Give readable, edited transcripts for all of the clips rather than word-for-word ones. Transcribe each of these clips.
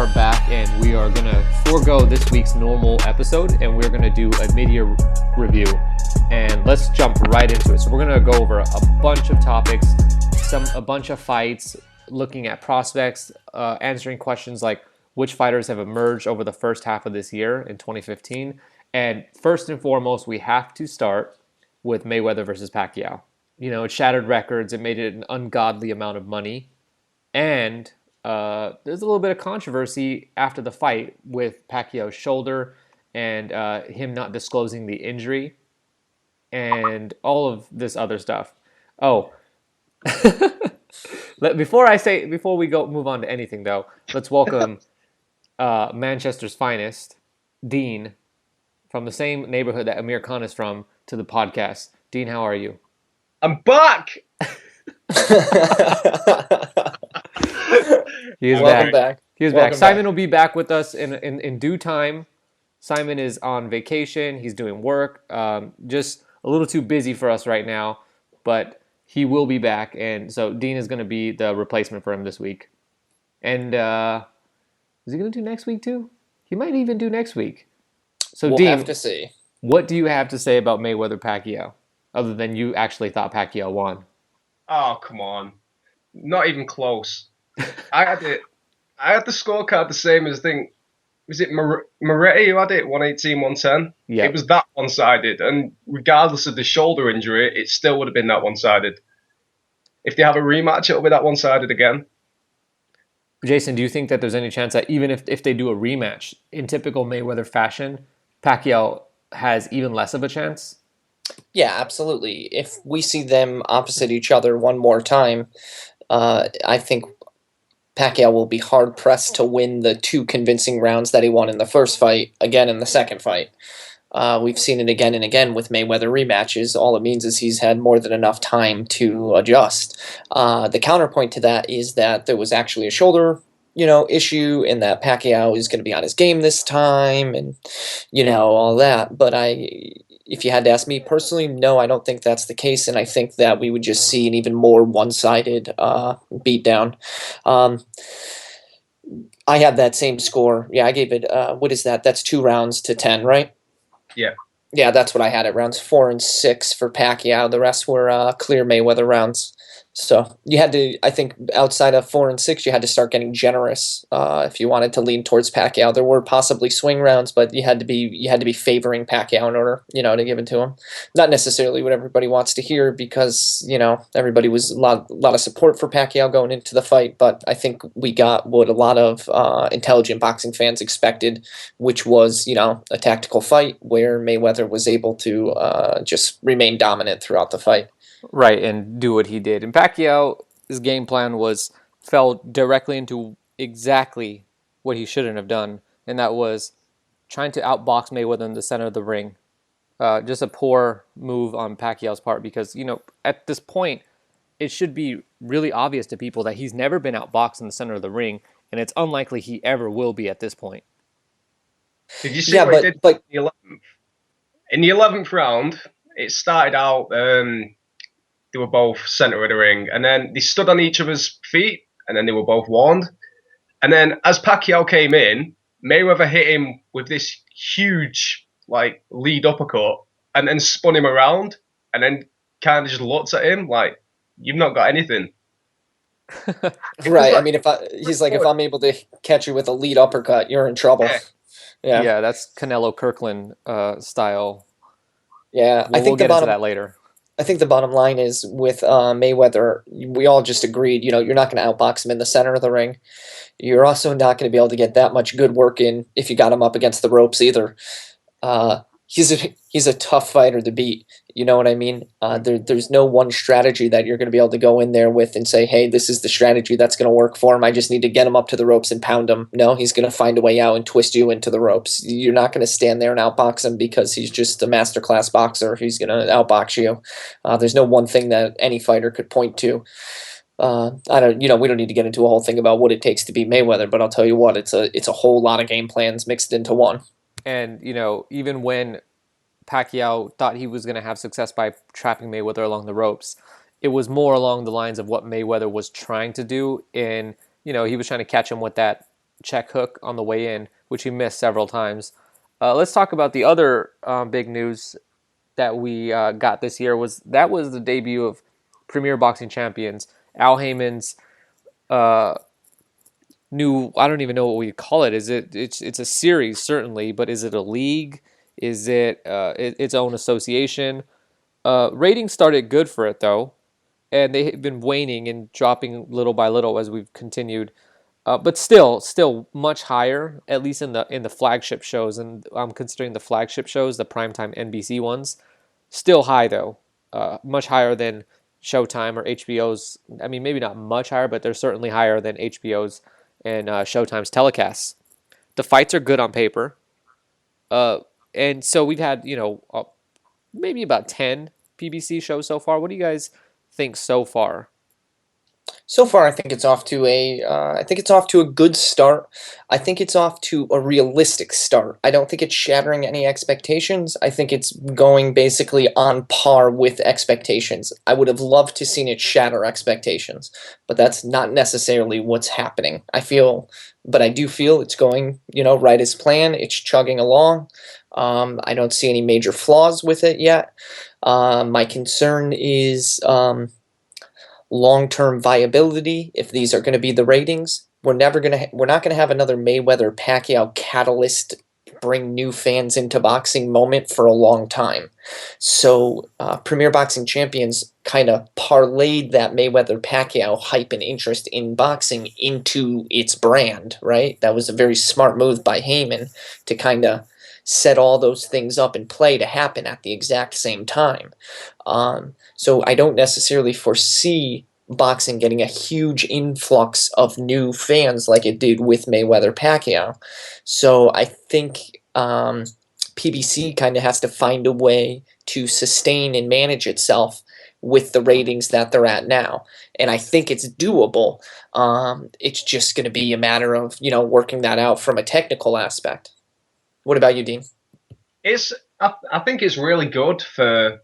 are back, and we are going to forego this week's normal episode, and we're going to do a mid-year review. And let's jump right into it. So we're going to go over a bunch of topics, a bunch of fights, looking at prospects, answering questions like which fighters have emerged over the first half of this year in 2015. And first and foremost, we have to start with Mayweather versus Pacquiao. You know, it shattered records. It made it an ungodly amount of money. And there's a little bit of controversy after the fight with Pacquiao's shoulder and him not disclosing the injury and all of this other stuff. Oh, before we move on to anything though, let's welcome Manchester's finest, Dean, from the same neighborhood that Amir Khan is from, to the podcast. Dean, how are you? I'm back. He is back. He is back. Simon will be back with us in due time. Simon is on vacation. He's doing work. Just a little too busy for us right now, but he will be back. And so Dean is going to be the replacement for him this week. And is he going to do next week too? He might even do next week. So we'll Dean, have to see. What do you have to say about Mayweather-Pacquiao, other than you actually thought Pacquiao won? Oh, come on. Not even close. I had the scorecard the same as was it Moretti who had it, 118, 110? Yeah. It was that one-sided, and regardless of the shoulder injury, it still would have been that one-sided. If they have a rematch, it'll be that one-sided again. Jason, do you think that there's any chance that even if they do a rematch, in typical Mayweather fashion, Pacquiao has even less of a chance? Yeah, absolutely. If we see them opposite each other one more time, I think Pacquiao will be hard-pressed to win the two convincing rounds that he won in the first fight, again in the second fight. We've seen it again and again with Mayweather rematches. All it means is he's had more than enough time to adjust. The counterpoint to that is that there was actually a shoulder issue, and that Pacquiao is going to be on his game this time, and all that. But if you had to ask me personally, no, I don't think that's the case, and I think that we would just see an even more one-sided beatdown. I had that same score. Yeah, I gave it. What is that? That's 2 rounds to 10, right? Yeah. Yeah, that's what I had it. Rounds 4 and 6 for Pacquiao. The rest were clear Mayweather rounds. So you had to, I think, outside of 4 and 6, you had to start getting generous if you wanted to lean towards Pacquiao. There were possibly swing rounds, but you had to be favoring Pacquiao in order, to give it to him. Not necessarily what everybody wants to hear, because everybody was a lot of support for Pacquiao going into the fight. But I think we got what a lot of intelligent boxing fans expected, which was a tactical fight where Mayweather was able to just remain dominant throughout the fight. Right, and do what he did. And Pacquiao's game plan fell directly into exactly what he shouldn't have done, and that was trying to outbox Mayweather in the center of the ring. Just a poor move on Pacquiao's part, because, at this point, it should be really obvious to people that he's never been outboxed in the center of the ring, and it's unlikely he ever will be at this point. Did you see what he did in the 11th? In the 11th round, it started out... they were both center of the ring, and then they stood on each other's feet, and then they were both warned. And then as Pacquiao came in, Mayweather hit him with this huge lead uppercut, and then spun him around, and then kind of just looked at him like, "You've not got anything." Right. I mean, if I'm able to catch you with a lead uppercut, you're in trouble. Yeah, that's Canelo Kirkland style. Yeah, we'll get into that later. I think the bottom line is with Mayweather, we all just agreed, you're not going to outbox him in the center of the ring. You're also not going to be able to get that much good work in if you got him up against the ropes either. He's a tough fighter to beat. You know what I mean? There's no one strategy that you're going to be able to go in there with and say, hey, this is the strategy that's going to work for him. I just need to get him up to the ropes and pound him. No, he's going to find a way out and twist you into the ropes. You're not going to stand there and outbox him because he's just a masterclass boxer. He's going to outbox you. There's no one thing that any fighter could point to. We don't need to get into a whole thing about what it takes to beat Mayweather, but I'll tell you what, it's a whole lot of game plans mixed into one. And, even when Pacquiao thought he was going to have success by trapping Mayweather along the ropes, it was more along the lines of what Mayweather was trying to do. And, he was trying to catch him with that check hook on the way in, which he missed several times. Let's talk about the other big news that we got this year. Was the debut of Premier Boxing Champions Al Heyman's new, I don't even know what we call it. It's a series certainly, but is it a league? Is it its own association? Ratings started good for it though, and they've been waning and dropping little by little as we've continued. But still much higher, at least in the flagship shows, and I'm considering the flagship shows, the primetime NBC ones, still high though, much higher than Showtime or HBO's. I mean, maybe not much higher, but they're certainly higher than HBO's and Showtime's telecasts. The fights are good on paper, and so we've had maybe about 10 PBC shows so far. What do you guys think so far? So far, I think it's off to a good start. I think it's off to a realistic start. I don't think it's shattering any expectations. I think it's going basically on par with expectations. I would have loved to seen it shatter expectations, but that's not necessarily what's happening. But I do feel it's going, right as planned. It's chugging along. I don't see any major flaws with it yet. My concern is long-term viability. If these are going to be the ratings, we're not going to have another Mayweather Pacquiao catalyst bring new fans into boxing moment for a long time. So Premier Boxing Champions kind of parlayed that Mayweather Pacquiao hype and interest in boxing into its brand, right? That was a very smart move by Heyman to kind of set all those things up in play to happen at the exact same time. So I don't necessarily foresee boxing getting a huge influx of new fans like it did with Mayweather Pacquiao. So I think PBC kind of has to find a way to sustain and manage itself with the ratings that they're at now. And I think it's doable. It's just going to be a matter of, working that out from a technical aspect. What about you, Dean? I think it's really good for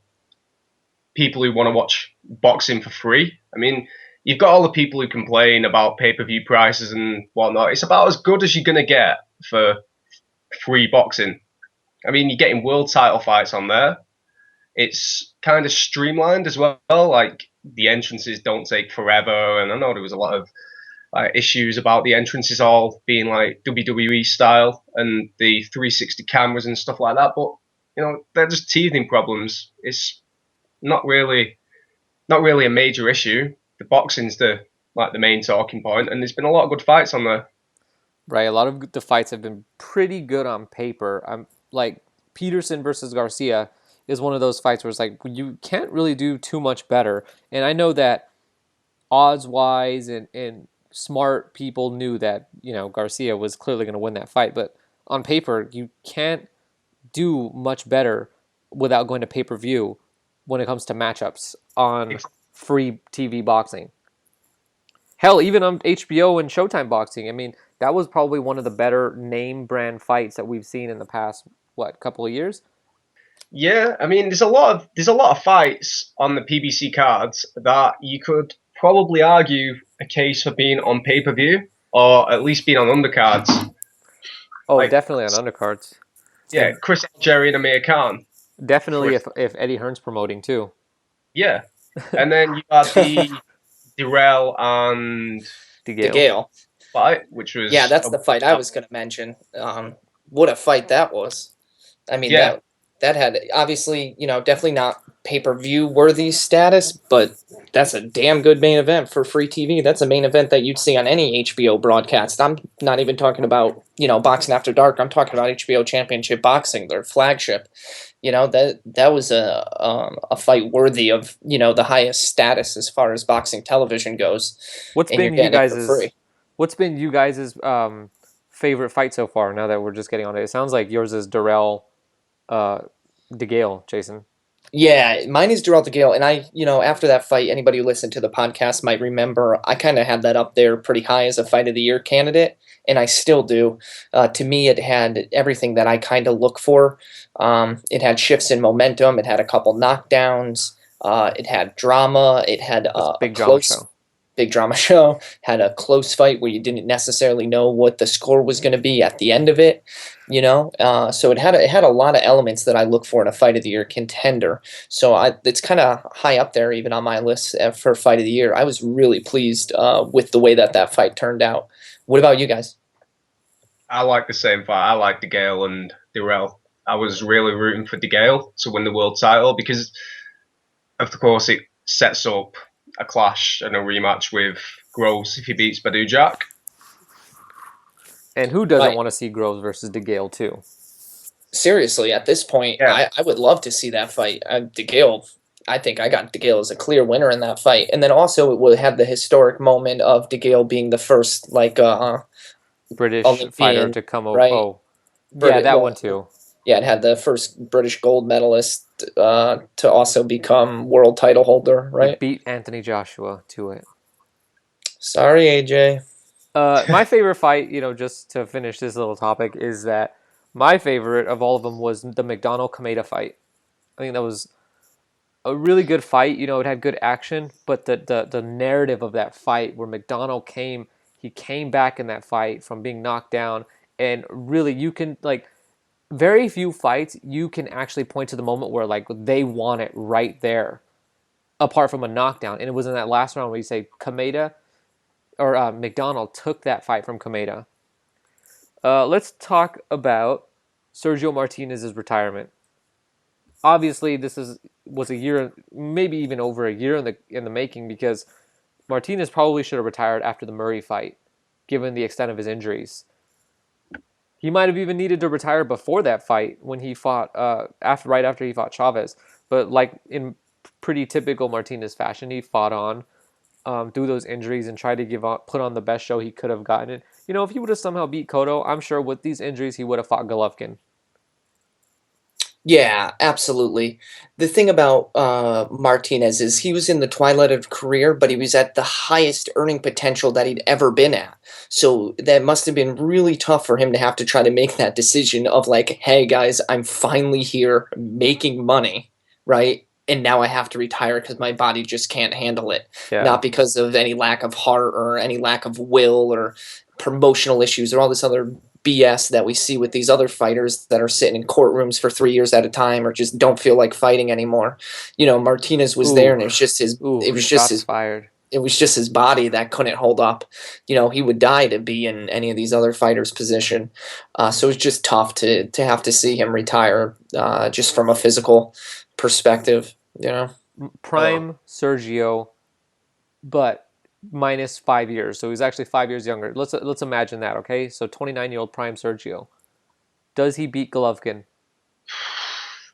people who want to watch boxing for free. I mean, you've got all the people who complain about pay-per-view prices and whatnot. It's about as good as you're going to get for free boxing. I mean, you're getting world title fights on there. It's kind of streamlined as well. Like, the entrances don't take forever. And I know there was a lot of issues about the entrances all being like WWE style and the 360 cameras and stuff like that. But, they're just teething problems. It's not really a major issue. The boxing's the main talking point, and there's been a lot of good fights on there. Right, a lot of the fights have been pretty good on paper. Like Peterson versus Garcia is one of those fights where it's like you can't really do too much better. And I know that odds-wise and smart people knew that Garcia was clearly going to win that fight, but on paper you can't do much better without going to pay-per-view when it comes to matchups on free TV boxing. Hell, even on HBO and Showtime boxing. I mean, that was probably one of the better name brand fights that we've seen in the past, couple of years? Yeah, I mean, there's a lot of fights on the PBC cards that you could probably argue a case for being on pay-per-view or at least being on undercards. Oh, definitely on undercards. Yeah, Chris Algieri and Amir Khan. Definitely if Eddie Hearn's promoting too. Yeah. And then you had the Dirrell and DeGale fight, which was... Yeah, that's the fight I was going to mention. What a fight that was. I mean, that had, obviously, definitely not pay-per-view worthy status, but that's a damn good main event for free TV. That's a main event that you'd see on any HBO broadcast. I'm not even talking about, Boxing After Dark. I'm talking about HBO Championship Boxing, their flagship. That was a fight worthy of, the highest status as far as boxing television goes. What's been you guys' favorite fight so far, now that we're just getting on it? It sounds like yours is Dirrell DeGale, Jason. Yeah, mine is Dirrell DeGale, and I, after that fight, anybody who listened to the podcast might remember I kind of had that up there pretty high as a Fight of the Year candidate, and I still do. To me, it had everything that I kind of look for. It had shifts in momentum. It had a couple knockdowns. It had drama. It had a big drama show. big drama show, had a close fight where you didn't necessarily know what the score was going to be at the end of it, so it had a lot of elements that I look for in a fight of the year contender. So it's kind of high up there even on my list for fight of the year. I was really pleased with the way that fight turned out. What about you guys? I like the same fight. I like DeGale and Dirrell. I was really rooting for DeGale to win the world title because, of course, it sets up a clash and a rematch with Groves if he beats Badou Jack. And who doesn't want to see Groves versus DeGale too? Seriously, at this point, I would love to see that fight. DeGale, I think I got DeGale as a clear winner in that fight. And then also it would have the historic moment of DeGale being the first British Olympian fighter to come over. Right? Oh, yeah, that one too. Yeah, it had the first British gold medalist to also become world title holder, right? He beat Anthony Joshua to it. Sorry, AJ. My favorite fight, just to finish this little topic, is that my favorite of all of them was the McDonnell-Kameda fight. I think that was a really good fight. It had good action, but the narrative of that fight where McDonnell came back in that fight from being knocked down, and really you can very few fights you can actually point to the moment where they won it right there, apart from a knockdown. And it was in that last round where you say Kameda or McDonnell took that fight from Kameda. Let's talk about Sergio Martinez's retirement. Obviously, this was a year, maybe even over a year in the making, because Martinez probably should have retired after the Murray fight, given the extent of his injuries. He might have even needed to retire before that fight when he fought right after he fought Chavez. But in pretty typical Martinez fashion, he fought on through those injuries and tried to put on the best show he could have gotten. And, if he would have somehow beat Cotto, I'm sure with these injuries he would have fought Golovkin. Yeah, absolutely. The thing about Martinez is he was in the twilight of career, but he was at the highest earning potential that he'd ever been at. So that must have been really tough for him to have to try to make that decision of hey guys, I'm finally here making money, right? And now I have to retire because my body just can't handle it. Yeah. Not because of any lack of heart or any lack of will or promotional issues or all this other BS that we see with these other fighters that are sitting in courtrooms for 3 years at a time or just don't feel like fighting anymore. Martinez was there, and it was just his. It was just his. Fired. It was just his body that couldn't hold up. He would die to be in any of these other fighters' position. So it's just tough to have to see him retire, just from a physical perspective. Prime Sergio, but minus 5 years, so he's actually 5 years younger. Let's imagine that, okay? So 29-year-old prime Sergio. Does he beat Golovkin?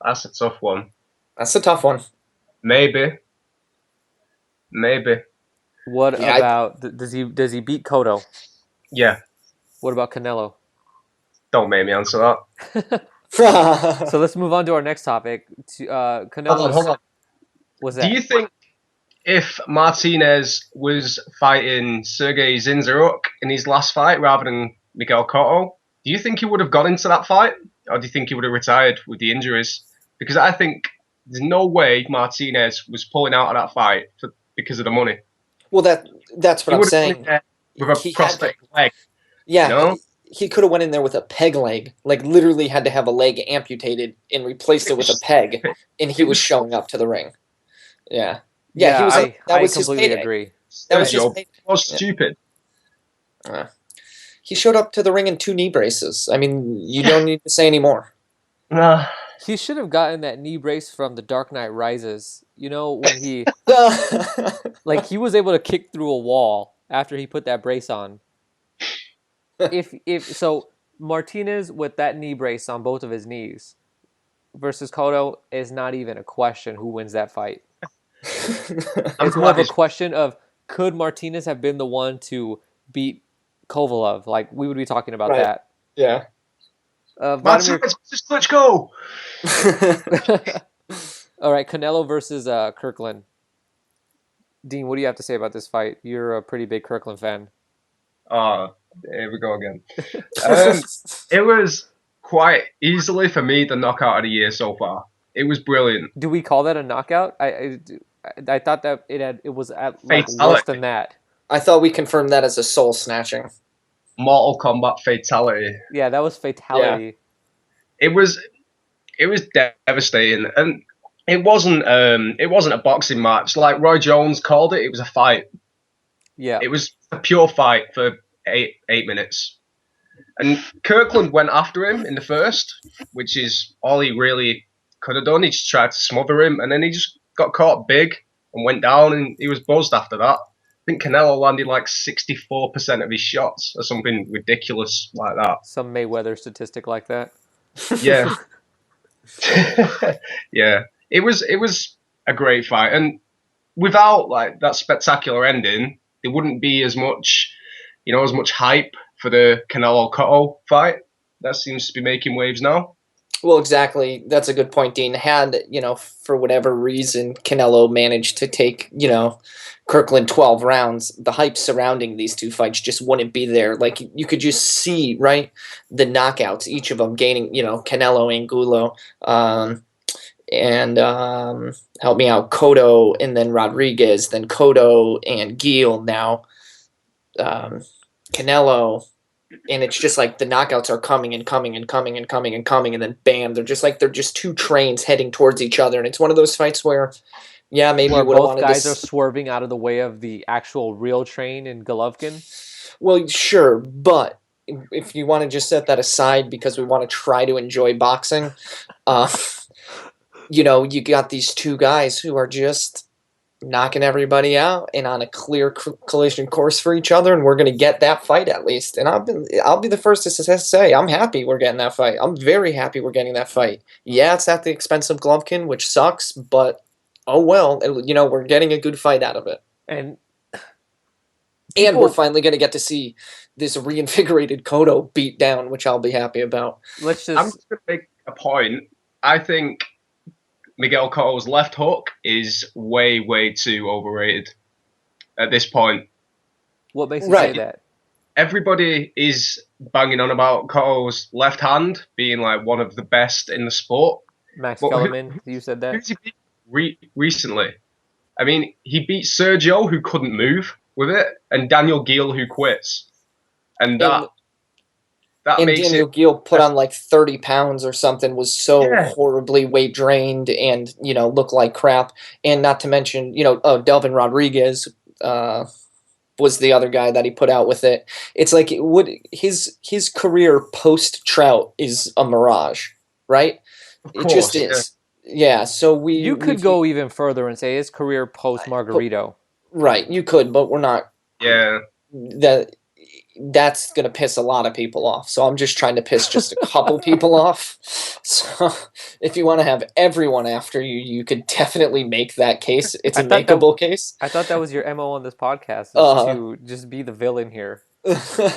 That's a tough one. That's a tough one. Maybe. What about does he beat Cotto? Yeah. What about Canelo? Don't make me answer that. So let's move on to our next topic. Canelo. Hold on. What's that? Do you think if Martinez was fighting Sergey Zinzaruk in his last fight rather than Miguel Cotto, do you think he would have got into that fight? Or do you think he would have retired with the injuries? Because I think there's no way Martinez was pulling out of that fight because of the money. Well, that's what I'm saying. With a prosthetic leg. Yeah, he could have went in there with a peg leg. Literally had to have a leg amputated and replaced it with a peg, and he was showing up to the ring. Yeah. Yeah, he was. That was his payday. Agree. That was his payday. Stupid. He showed up to the ring in 2 knee braces. I mean, you don't need to say any more. He should have gotten that knee brace from The Dark Knight Rises. When he he was able to kick through a wall after he put that brace on. If so, Martinez with that knee brace on both of his knees versus Cotto is not even a question who wins that fight. It's more of a question of could Martinez have been the one to beat Kovalev? We would be talking about that. Yeah. Martinez versus Klitschko. All right, Canelo versus Kirkland. Dean, what do you have to say about this fight? You're a pretty big Kirkland fan. Here we go again. It was quite easily for me the knockout of the year so far. It was brilliant. Do we call that a knockout? I thought that it was at worse than that. I thought we confirmed that as a soul snatching. Mortal Kombat fatality. Yeah, that was fatality. Yeah. It was devastating, and it wasn't a boxing match like Roy Jones called it. It was a fight. Yeah, it was a pure fight for eight minutes, and Kirkland went after him in the first, which is all he really could have done. He just tried to smother him, and then he just got caught big and went down, and he was buzzed after that. I think Canelo landed like 64% of his shots or something ridiculous like that. Some Mayweather statistic like that. Yeah. Yeah. It was a great fight, and without like that spectacular ending, there wouldn't be as much hype for the Canelo Cotto fight. That seems to be making waves now. Well, exactly. That's a good point, Dean. Had, for whatever reason, Canelo managed to take, Kirkland 12 rounds, the hype surrounding these two fights just wouldn't be there. Like, you could just see, right, the knockouts, each of them gaining, Canelo, Angulo, and help me out, Cotto, and then Rodriguez, then Cotto and Gil, now Canelo. And it's just like the knockouts are coming and coming and coming and coming and coming, and then bam, they're just two trains heading towards each other. And it's one of those fights where, yeah, maybe where both guys are swerving out of the way of the actual real train in Golovkin. Well, sure, but if you want to just set that aside because we want to try to enjoy boxing, you got these two guys who are just knocking everybody out and on a clear collision course for each other, and we're going to get that fight at least. And I'll be the first to say I'm happy we're getting that fight. I'm very happy we're getting that fight. Yeah, it's at the expense of Golovkin, which sucks, but oh well. We're getting a good fight out of it. And we're finally going to get to see this reinvigorated Cotto beat down, which I'll be happy about. I'm just going to make a point. I think Miguel Cotto's left hook is way, way too overrated at this point. What makes you say that? Everybody is banging on about Cotto's left hand being like one of the best in the sport. Max Kellerman, you said that? Who's he beat recently? I mean, he beat Sergio, who couldn't move with it, and Daniel Gil, who quits. And Daniel Gil put on like 30 pounds or something, was so horribly weight drained and, looked like crap. And not to mention, Delvin Rodriguez was the other guy that he put out with it. It's like his career post-Trout is a mirage, right? Of course, it just is. Yeah, so you could go even further and say his career post-Margarito. Right, you could, but we're not. Yeah. That's going to piss a lot of people off. So I'm just trying to piss just a couple people off. So if you want to have everyone after you, you could definitely make that case. It's a makeable case. I thought that was your MO on this podcast, to just be the villain here. I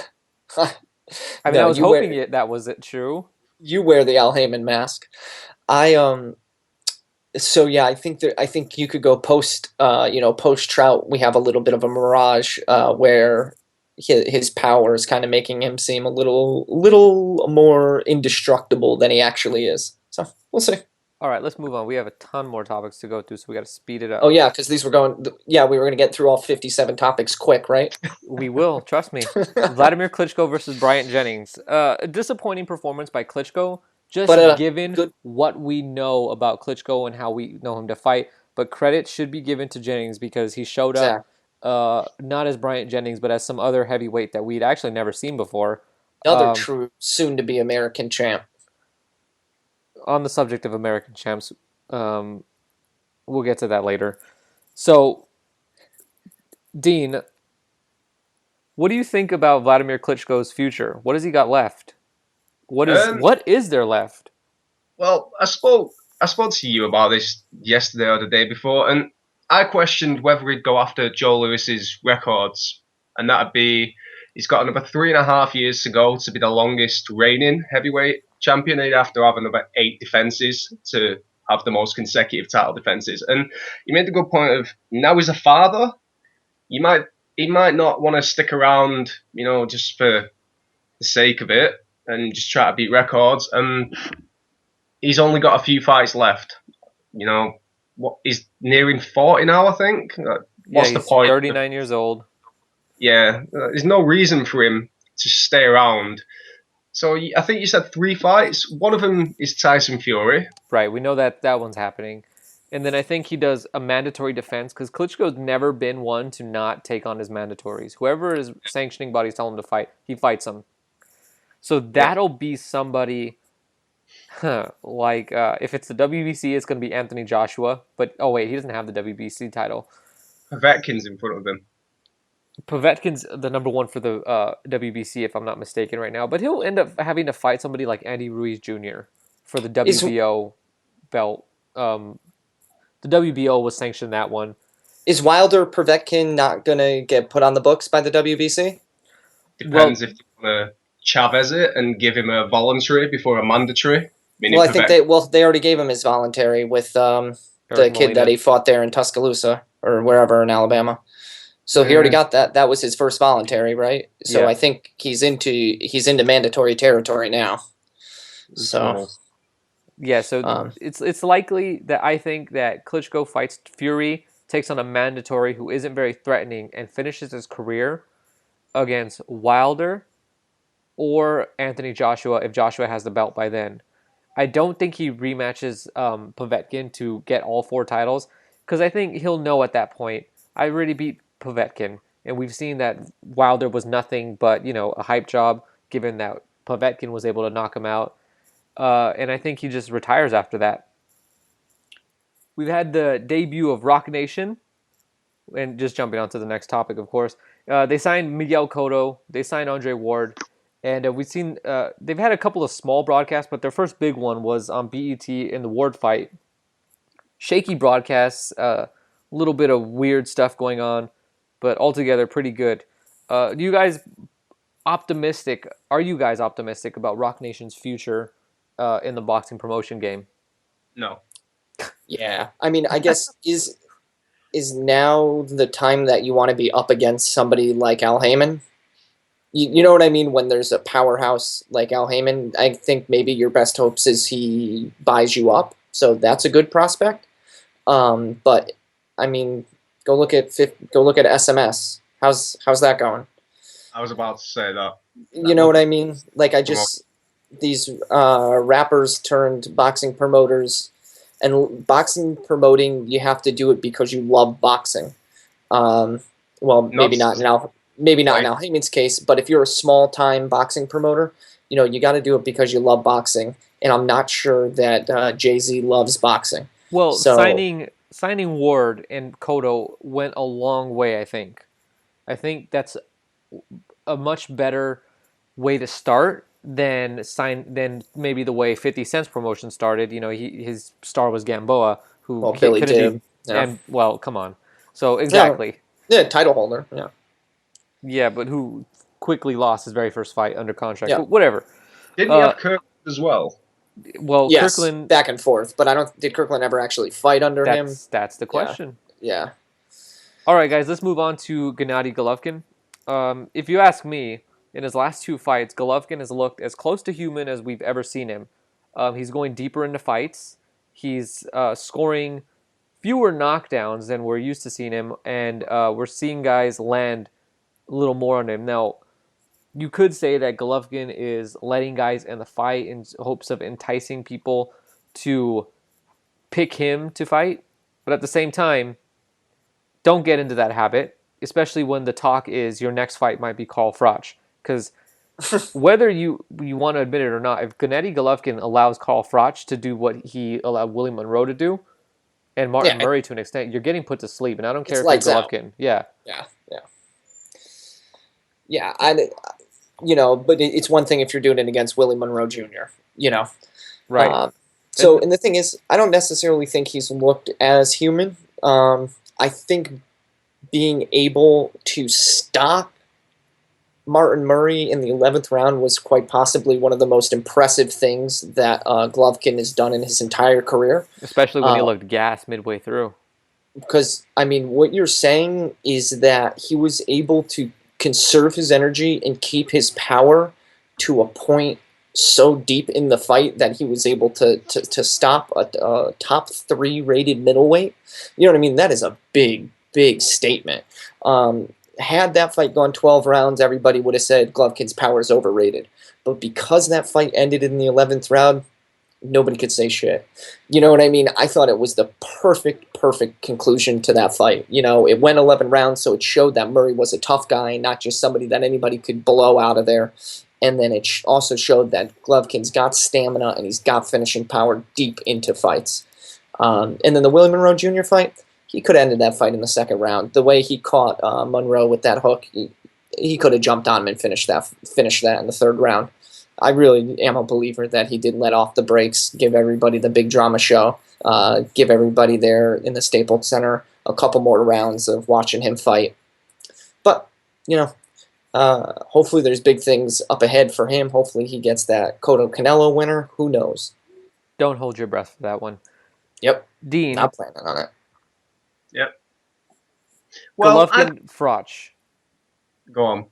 was hoping that was true. You wear the Al Heyman mask. So yeah, I think you could go post Trout. We have a little bit of a mirage where his power is kind of making him seem a little more indestructible than he actually is. So we'll see. All right, let's move on. We have a ton more topics to go through, so we got to speed it up. Oh yeah, because we were going to get through all 57 topics quick, right? We will, trust me. Vladimir Klitschko versus Bryant Jennings. A disappointing performance by Klitschko, given what we know about Klitschko and how we know him to fight. But credit should be given to Jennings because he showed up. Not as Bryant Jennings, but as some other heavyweight that we'd actually never seen before. Another true soon-to-be American champ. On the subject of American champs, we'll get to that later. So, Dean, what do you think about Vladimir Klitschko's future? What has he got left? What is there left? Well, I spoke to you about this yesterday or the day before, and I questioned whether he'd go after Joe Lewis's records, and that'd be he's got another 3.5 years to go to be the longest reigning heavyweight champion. He'd have to have another 8 defenses to have the most consecutive title defenses. And you made the good point of now he's a father. He might not want to stick around, just for the sake of it and just try to beat records. And he's only got a few fights left. What he's nearing 40 now, I think. What's the point? 39 years old. Yeah, there's no reason for him to stay around. So I think you said 3 fights. One of them is Tyson Fury. Right, we know that one's happening. And then I think he does a mandatory defense because Klitschko's never been one to not take on his mandatories. Whoever his sanctioning bodies tell him to fight, he fights them. So that'll be somebody like if it's the WBC, it's going to be Anthony Joshua. But oh wait, he doesn't have the WBC title. Povetkin's in front of him. Povetkin's the number one for the WBC, if I'm not mistaken, right now. But he'll end up having to fight somebody like Andy Ruiz Jr. for the WBO belt. The WBO was sanctioned that one. Is Wilder Povetkin not going to get put on the books by the WBC? Depends if you want to Chavez it and give him a voluntary before a mandatory. Well, I think they already gave him his voluntary with the kid that he fought there in Tuscaloosa or wherever in Alabama. So he already got that. That was his first voluntary, right? So yeah. I think he's into mandatory territory now. So yeah, so it's likely that I think that Klitschko fights Fury, takes on a mandatory who isn't very threatening, and finishes his career against Wilder or Anthony Joshua if Joshua has the belt by then. I don't think he rematches Povetkin to get all 4 titles because I think he'll know at that point, I already beat Povetkin, and we've seen that Wilder was nothing but a hype job given that Povetkin was able to knock him out. And I think he just retires after that. We've had the debut of Rock Nation, and just jumping on to the next topic, of course. They signed Miguel Cotto, they signed Andre Ward, and we've seen they've had a couple of small broadcasts, but their first big one was on BET in the Ward fight. Shaky broadcasts, a little bit of weird stuff going on, but altogether pretty good. Are you guys optimistic about Rock Nation's future in the boxing promotion game? No. Yeah, I mean, I guess is now the time that you want to be up against somebody like Al Heyman? You know what I mean? When there's a powerhouse like Al Heyman, I think maybe your best hopes is he buys you up. So that's a good prospect. But I mean, go look at SMS. How's that going? I was about to say that. You know what I mean? Like these rappers turned boxing promoters, and boxing promoting, you have to do it because you love boxing. Well, maybe not now. Maybe not in Al Heyman's case, but if you're a small-time boxing promoter, you got to do it because you love boxing. And I'm not sure that Jay-Z loves boxing. Well, signing Ward and Cotto went a long way, I think. I think that's a much better way to start than maybe the way 50 Cent's promotion started. His star was Gamboa, who Billy did. And come on. So exactly. Yeah, title holder. Yeah. Yeah, but who quickly lost his very first fight under contract. Yeah. But whatever. Didn't he have Kirkland as well? Well, yes, Kirkland back and forth, but did Kirkland ever actually fight under him? That's the question. Yeah. All right, guys, let's move on to Gennady Golovkin. If you ask me, in his last 2 fights, Golovkin has looked as close to human as we've ever seen him. He's going deeper into fights. He's scoring fewer knockdowns than we're used to seeing him, and we're seeing guys land a little more on him. Now, you could say that Golovkin is letting guys in the fight in hopes of enticing people to pick him to fight, but at the same time, don't get into that habit, especially when the talk is your next fight might be Carl Froch. Because whether you want to admit it or not, if Gennady Golovkin allows Carl Froch to do what he allowed Willie Monroe to do, and Martin Murray to an extent, you're getting put to sleep. And I don't care if you're Golovkin. Yeah. Yeah, but it's one thing if you're doing it against Willie Monroe Jr., Right. And the thing is, I don't necessarily think he's looked as human. I think being able to stop Martin Murray in the 11th round was quite possibly one of the most impressive things that Golovkin has done in his entire career. Especially when he looked gassed midway through. Because, I mean, what you're saying is that he was able to conserve his energy and keep his power to a point so deep in the fight that he was able to stop a top 3 rated middleweight. You know what I mean? That is a big statement. had that fight gone 12 rounds, everybody would have said Golovkin's power is overrated. But because that fight ended in the 11th round, nobody could say shit. You know what I mean? I thought it was the perfect conclusion to that fight. You know, it went 11 rounds, so it showed that Murray was a tough guy, not just somebody that anybody could blow out of there. And then it also showed that Golovkin's got stamina and he's got finishing power deep into fights. And then the Willie Monroe Jr. fight, he could have ended that fight in the second round. The way he caught Monroe with that hook, he could have jumped on him and finished that in the third round. I really am a believer that he did let off the brakes, give everybody the big drama show, give everybody there in the Staples Center a couple more rounds of watching him fight. But, you know, hopefully there's big things up ahead for him. Hopefully he gets that Cotto-Canelo winner. Who knows? Don't hold your breath for that one. Yep. Dean. Not planning on it. Yep. Well, Golovkin, Froch. Go on.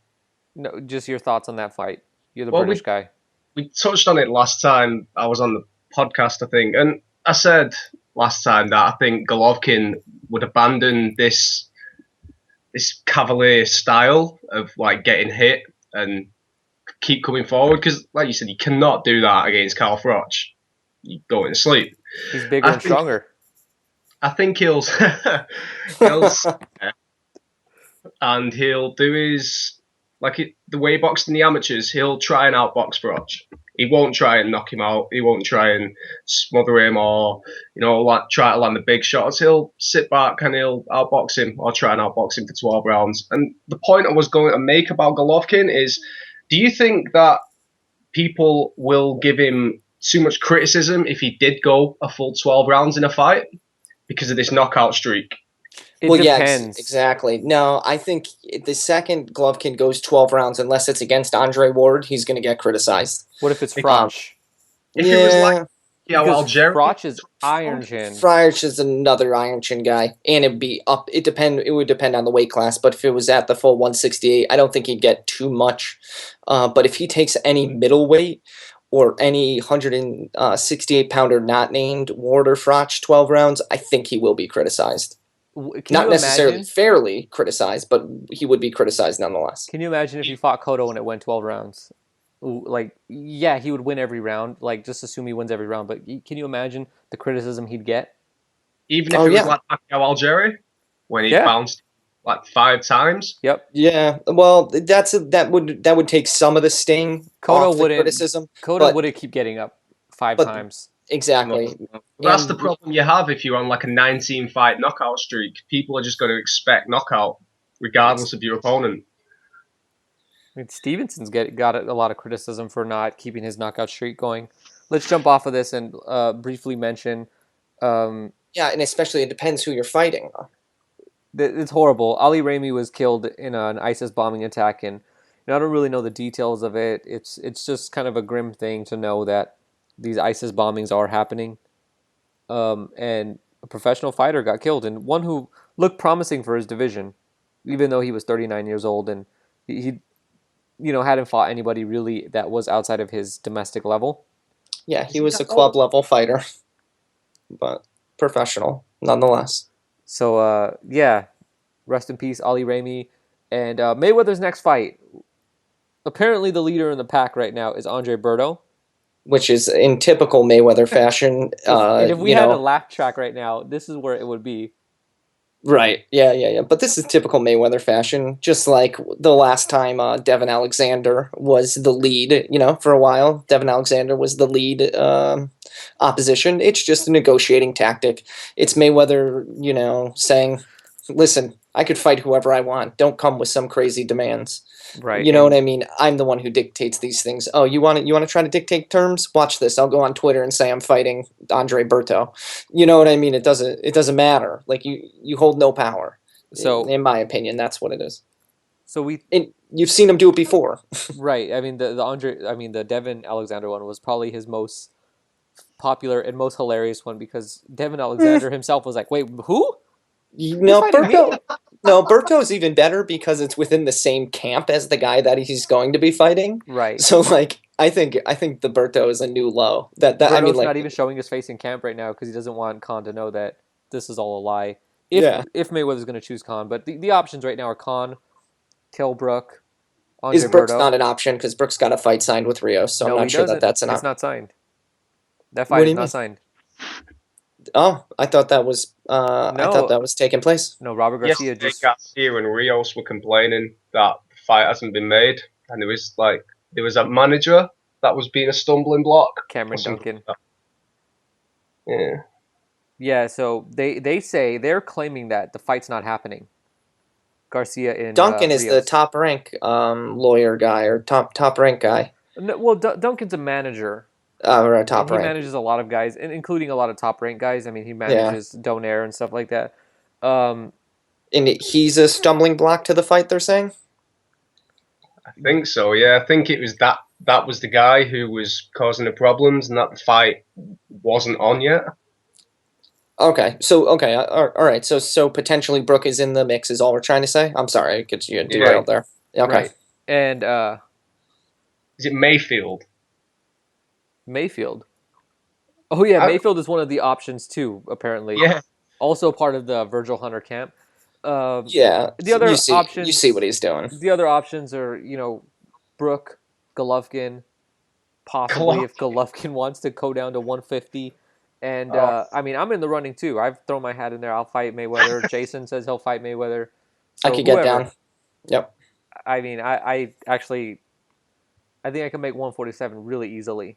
No, just your thoughts on that fight. You're the British guy. We touched on it last time I was on the podcast, I think, and I said last time that I think Golovkin would abandon this cavalier style of like getting hit and keep coming forward, because, like you said, you cannot do that against Carl Froch. You go to sleep. He's bigger and stronger. I think he'll and he'll do his. The way he boxed in the amateurs, he'll try and outbox Froch. He won't try and knock him out. He won't try and smother him or, try to land the big shots. He'll sit back and he'll outbox him or try and outbox him for 12 rounds. And the point I was going to make about Golovkin is, do you think that people will give him too much criticism if he did go a full 12 rounds in a fight because of this knockout streak? It depends. Yeah, exactly. No, I think the second Golovkin goes 12 rounds, unless it's against Andre Ward, he's going to get criticized. What if it's Froch? If it was like Algieri, Froch is Iron Chin. Froch is another Iron Chin guy, and it'd be up. It would depend on the weight class, but if it was at the full 168, I don't think he'd get too much. But if he takes any middleweight or any 168-pounder not named Ward or Froch 12 rounds, I think he will be criticized. Not necessarily fairly criticized, but he would be criticized nonetheless. Can you imagine if he fought Cotto and it went 12 rounds? Yeah, he would win every round. Just assume he wins every round. But can you imagine the criticism he'd get? Even if it was like Pacquiao Algieri, when he bounced 5 times. Yep. Yeah. Well, that would take some of the sting off the criticism. Cotto wouldn't keep getting up 5 times. Exactly. That's the problem you have if you're on a 19-fight knockout streak. People are just going to expect knockout, regardless of your opponent. I mean, Stevenson's got a lot of criticism for not keeping his knockout streak going. Let's jump off of this and briefly mention. And especially it depends who you're fighting. It's horrible. Ali Ramy was killed in an ISIS bombing attack, and I don't really know the details of it. It's just kind of a grim thing to know that these ISIS bombings are happening, and a professional fighter got killed, and one who looked promising for his division, even though he was 39 years old, and he hadn't fought anybody really that was outside of his domestic level. Yeah, he was a club level fighter, but professional nonetheless. So rest in peace, Ali Ramy. And Mayweather's next fight. Apparently, the leader in the pack right now is Andre Berto. Which is in typical Mayweather fashion. And if we had a laugh track right now, this is where it would be. Right. Yeah. But this is typical Mayweather fashion. Just like the last time Devin Alexander was the lead, for a while. Devin Alexander was the lead opposition. It's just a negotiating tactic. It's Mayweather, saying, listen, I could fight whoever I want. Don't come with some crazy demands. Right. You know what I mean? I'm the one who dictates these things. Oh, you want to try to dictate terms? Watch this. I'll go on Twitter and say I'm fighting Andre Berto. You know what I mean? It doesn't matter. You hold no power. So in my opinion, that's what it is. So you've seen him do it before. Right. I mean the Devin Alexander one was probably his most popular and most hilarious one, because Devin Alexander himself was like, "Wait, who?" Berto's even better because it's within the same camp as the guy that he's going to be fighting. Right. So I think the Berto is a new low. Berto's not even showing his face in camp right now because he doesn't want Khan to know that this is all a lie. If Mayweather's going to choose Khan, but the options right now are Khan Kell Brook, Is Andre Brooks Berto. not an option because Brooks got a fight signed with Rio, so No, I'm he not sure doesn't. that that's an It's option. not signed. That What fight do is you not mean? signed. Oh, I thought that was taking place. No, Robert Garcia Yesterday, just. Garcia and Rios were complaining that the fight hasn't been made, and there was a manager that was being a stumbling block. Cameron Duncan. Like yeah. Yeah, so they say they're claiming that the fight's not happening. Garcia in Duncan is Rios. the top rank lawyer guy or top rank guy. No, well, Duncan's a manager. Or a top He rank. manages a lot of guys, including a lot of top rank guys. I mean, he manages Donaire and stuff like that. And he's a stumbling block to the fight, they're saying? I think so, yeah. I think it was that was the guy who was causing the problems and that the fight wasn't on yet. Okay, all right. So potentially Brook is in the mix is all we're trying to say? I'm sorry, I get you derailed there. Okay. Right. And is it Mayfield? Mayfield. Oh yeah, Mayfield is one of the options too, apparently. Yeah. Also part of the Virgil Hunter camp. The other options. You see what he's doing. The other options are, Brook, Golovkin, possibly if Golovkin wants to go down to 150. And I mean, I'm in the running too. I've thrown my hat in there. I'll fight Mayweather. Jason says he'll fight Mayweather. So I could get down. Yep. I mean, I think I can make 147 really easily.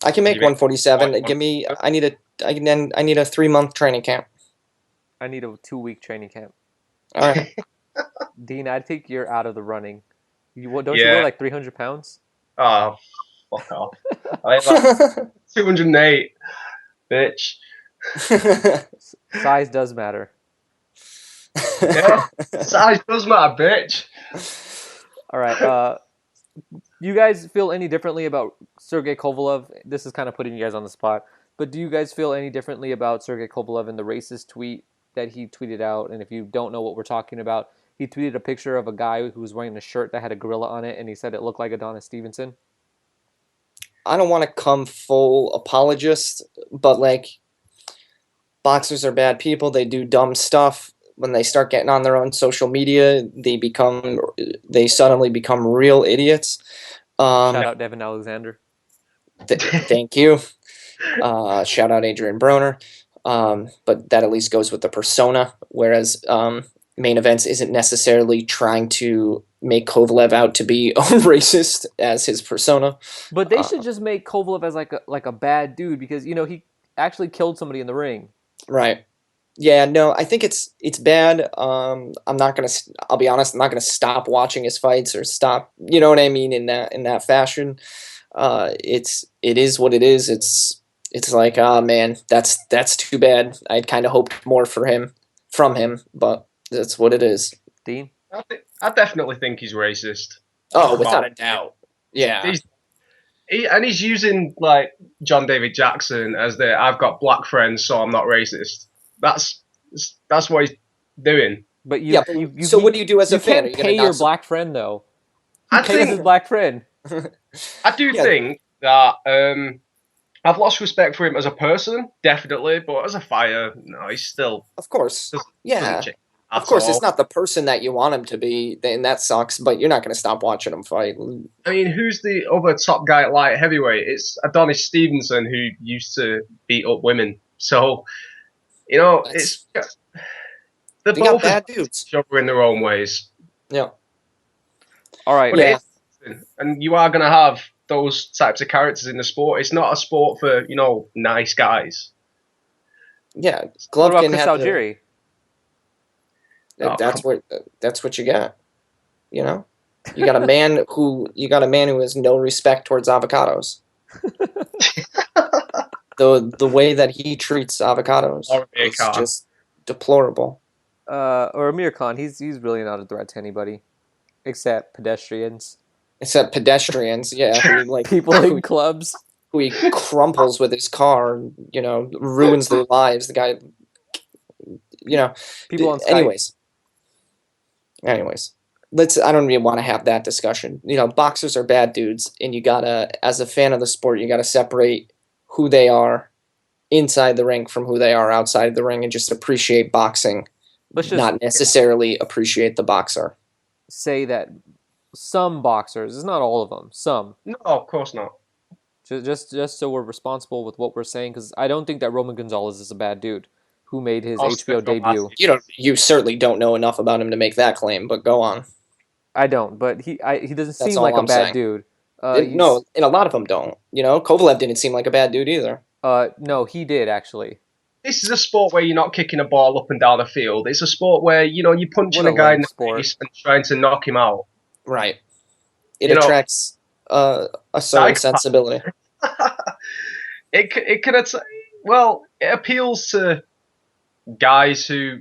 I can make 147. Give me. I need a 3-month training camp. I need a 2-week training camp. All right. Dean, I think you're out of the running. You weigh like 300 pounds? Oh, fuck off. I have like 208, bitch. Size does matter. Yeah, size does matter, bitch. All right. You guys feel any differently about Sergey Kovalev? This is kind of putting you guys on the spot, but do you guys feel any differently about Sergey Kovalev and the racist tweet that he tweeted out? And if you don't know what we're talking about, he tweeted a picture of a guy who was wearing a shirt that had a gorilla on it, and he said it looked like Adonis Stevenson. I don't want to come full apologist, but like, boxers are bad people. They do dumb stuff. When they start getting on their own social media, they suddenly become real idiots. Shout out Devin Alexander. Thank you. Shout out Adrian Broner. But that at least goes with the persona, whereas Main Events isn't necessarily trying to make Kovalev out to be a racist as his persona. But they should just make Kovalev as like a bad dude because he actually killed somebody in the ring. Right. Yeah, no, I think it's bad. I'll be honest, I'm not gonna stop watching his fights or stop, you know what I mean, in that fashion. It is what it is. It's like, oh man, that's too bad. I'd kind of hoped more from him, but that's what it is. Dean? I definitely think he's racist. Oh, without a doubt. Yeah. He's using like John David Jackson as I've got black friends, so I'm not racist. That's what he's doing. But so what do you do as a fan? You can't pay your black friend though. I think his black friend. I do think that I've lost respect for him as a person, definitely, but as a fighter, no, he's still. Of course. Of course, it's not the person that you want him to be, and that sucks, but you're not going to stop watching him fight. I mean, who's the other top guy at light heavyweight? It's Adonis Stevenson, who used to beat up women. So, they're both bad dudes. in their own ways. Yeah. All right. And you are going to have those types of characters in the sport. It's not a sport for, nice guys. Yeah. What about Chris Algieri? That's what you got. You got a man who has no respect towards avocados. The way that he treats avocados is just deplorable. Or Amir Khan, he's really not a threat to anybody, except pedestrians. Yeah. Who, people in clubs. Who he crumples with his car, and, ruins their lives. The guy, people on Skype. Anyways, I don't even want to have that discussion. Boxers are bad dudes, and you gotta, as a fan of the sport, you gotta separate who they are inside the ring from who they are outside the ring, and just appreciate boxing, not necessarily appreciate the boxer. say that some boxers, it's not all of them, some. No, of course not. Just so we're responsible with what we're saying, because I don't think that Roman Gonzalez is a bad dude who made his HBO debut. You certainly don't know enough about him to make that claim, but go on. I don't, but he doesn't seem like a bad dude. No, and a lot of them don't. Kovalev didn't seem like a bad dude either. No, he did actually. This is a sport where you're not kicking a ball up and down the field. It's a sport where you're punching a guy in the face and trying to knock him out. Right. It attracts a certain sensibility. It appeals to guys who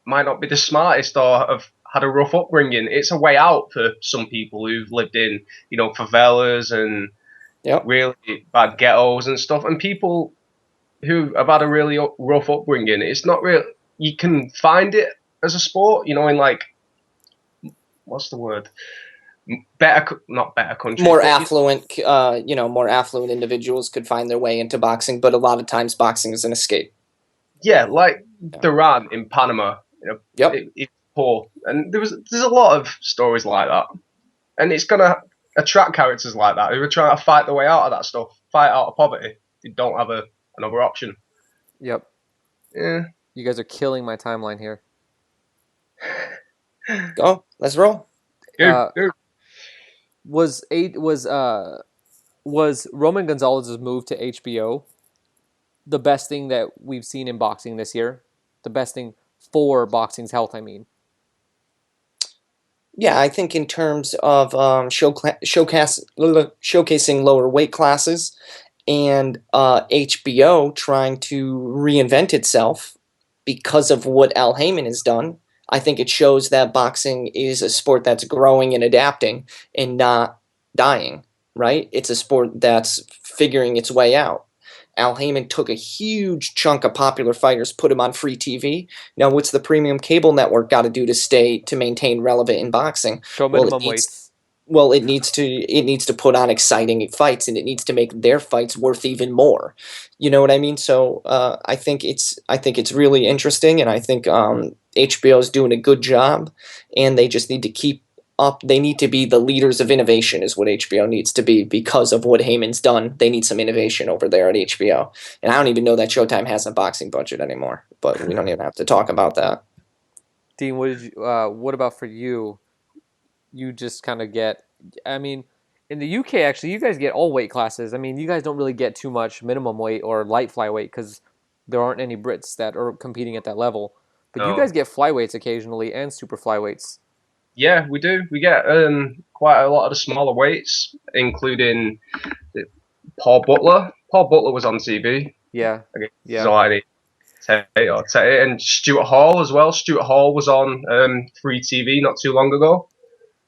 might not be the smartest or have had a rough upbringing. It's a way out for some people who've lived in favelas and really bad ghettos and stuff, and people who have had a really rough upbringing. It's not real. You can find it as a sport, in like, what's the word? Not better countries. More affluent, more affluent individuals could find their way into boxing, but a lot of times boxing is an escape. Yeah, like Duran in Panama. It's poor, and there's a lot of stories like that, and it's gonna attract characters like that who are trying to fight their way out of that stuff, fight out of poverty. They don't have another option. Yep. Yeah. You guys are killing my timeline here. Go. Let's roll. Was Roman Gonzalez's move to HBO the best thing that we've seen in boxing this year? The best thing for boxing's health, I mean. Yeah, I think in terms of showcasing lower weight classes and HBO trying to reinvent itself because of what Al Heyman has done, I think it shows that boxing is a sport that's growing and adapting and not dying, right? It's a sport that's figuring its way out. Al Heyman took a huge chunk of popular fighters, put them on free TV. Now, what's the premium cable network got to do to maintain relevant in boxing? Show minimum weights. Well, it needs to put on exciting fights, and it needs to make their fights worth even more. You know what I mean? So I think it's really interesting, and I think HBO is doing a good job, and they just need to keep up. They need to be the leaders of innovation, is what HBO needs to be because of what Heyman's done. They need some innovation over there at HBO, and I don't even know that Showtime has a boxing budget anymore. But we don't even have to talk about that. Dean, what about for you? You just kind of get, I mean, in the UK, actually, you guys get all weight classes. I mean, you guys don't really get too much minimum weight or light flyweight because there aren't any Brits that are competing at that level. But you guys get flyweights occasionally and super flyweights. Yeah, we do. We get quite a lot of the smaller weights, including Paul Butler. Paul Butler was on TV. Yeah. And Stuart Hall as well. Stuart Hall was on free TV not too long ago.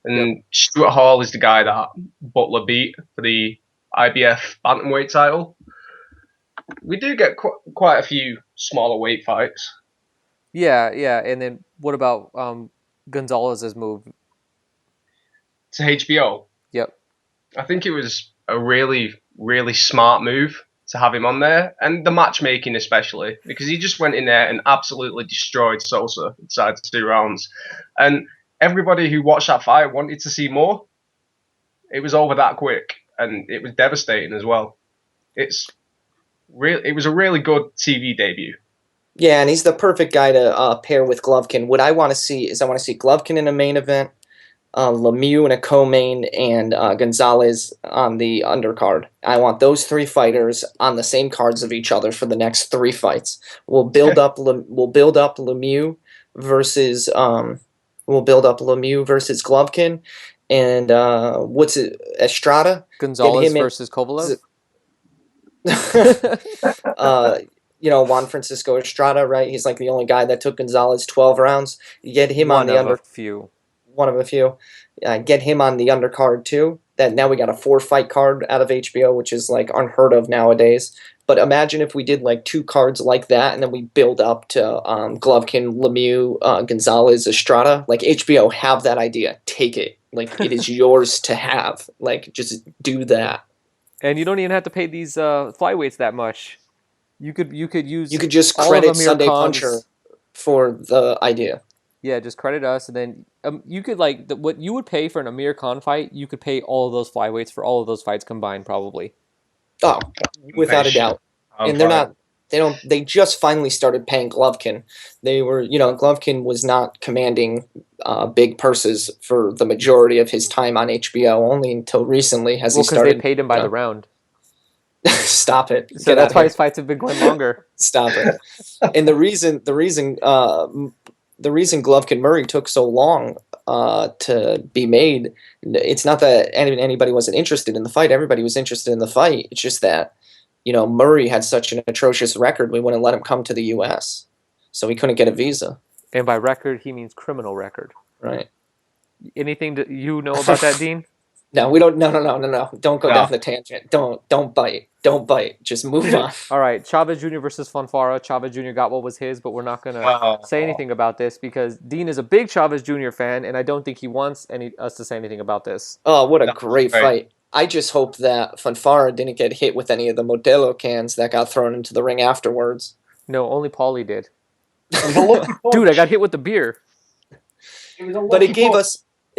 And Stuart Hall is the guy that Butler beat for the IBF bantamweight title. We do get quite a few smaller weight fights. Yeah. And then what about Gonzalez's move to HBO? Yep. I think it was a really, really smart move to have him on there, and the matchmaking especially, because he just went in there and absolutely destroyed Sosa inside 2 rounds. And everybody who watched that fight wanted to see more. It was over that quick, and it was devastating as well. It was a really good TV debut. Yeah, and he's the perfect guy to pair with Golovkin. What I want to see is Golovkin in a main event, Lemieux in a co-main, and Gonzalez on the undercard. I want those 3 fighters on the same cards of each other for the next 3 fights. We'll build up Lemieux versus Golovkin, and what's it? Estrada. Gonzalez versus Kovalev. Juan Francisco Estrada, right? He's like the only guy that took Gonzalez 12 rounds. You get him on the One of a few. Get him on the undercard too. That now we got a 4-fight card out of HBO, which is like unheard of nowadays. But imagine if we did like 2 cards like that, and then we build up to Golovkin, Lemieux, Gonzalez, Estrada. Like, HBO, have that idea. Take it. Like, it is yours to have. Like, just do that. And you don't even have to pay these flyweights that much. You could just credit Sunday Puncher for the idea. Yeah, just credit us, and then you could what you would pay for an Amir Khan fight. You could pay all of those flyweights for all of those fights combined, probably. Oh, without a doubt. And they're not. They don't. They just finally started paying Golovkin. They were, Golovkin was not commanding big purses for the majority of his time on HBO. Only until recently has he started. Because they paid him by the round. Stop it. So that's why his fights have been going longer. Stop it. And the reason Golovkin Murray took so long to be made, it's not that anybody wasn't interested in the fight. Everybody was interested in the fight. It's just that, Murray had such an atrocious record, we wouldn't let him come to the U.S., so he couldn't get a visa. And by record, he means criminal record. Right. Anything you know about that, Dean? No, we don't. No. Don't go down the tangent. Don't bite. Don't bite. Just move on. All right. Chavez Jr. versus Fonfara. Chavez Jr. got what was his, but we're not going to say anything about this because Dean is a big Chavez Jr. fan, and I don't think he wants us to say anything about this. Oh, what a great fight. I just hope that Fonfara didn't get hit with any of the Modelo cans that got thrown into the ring afterwards. No, only Paulie did. Dude, I got hit with the beer. But it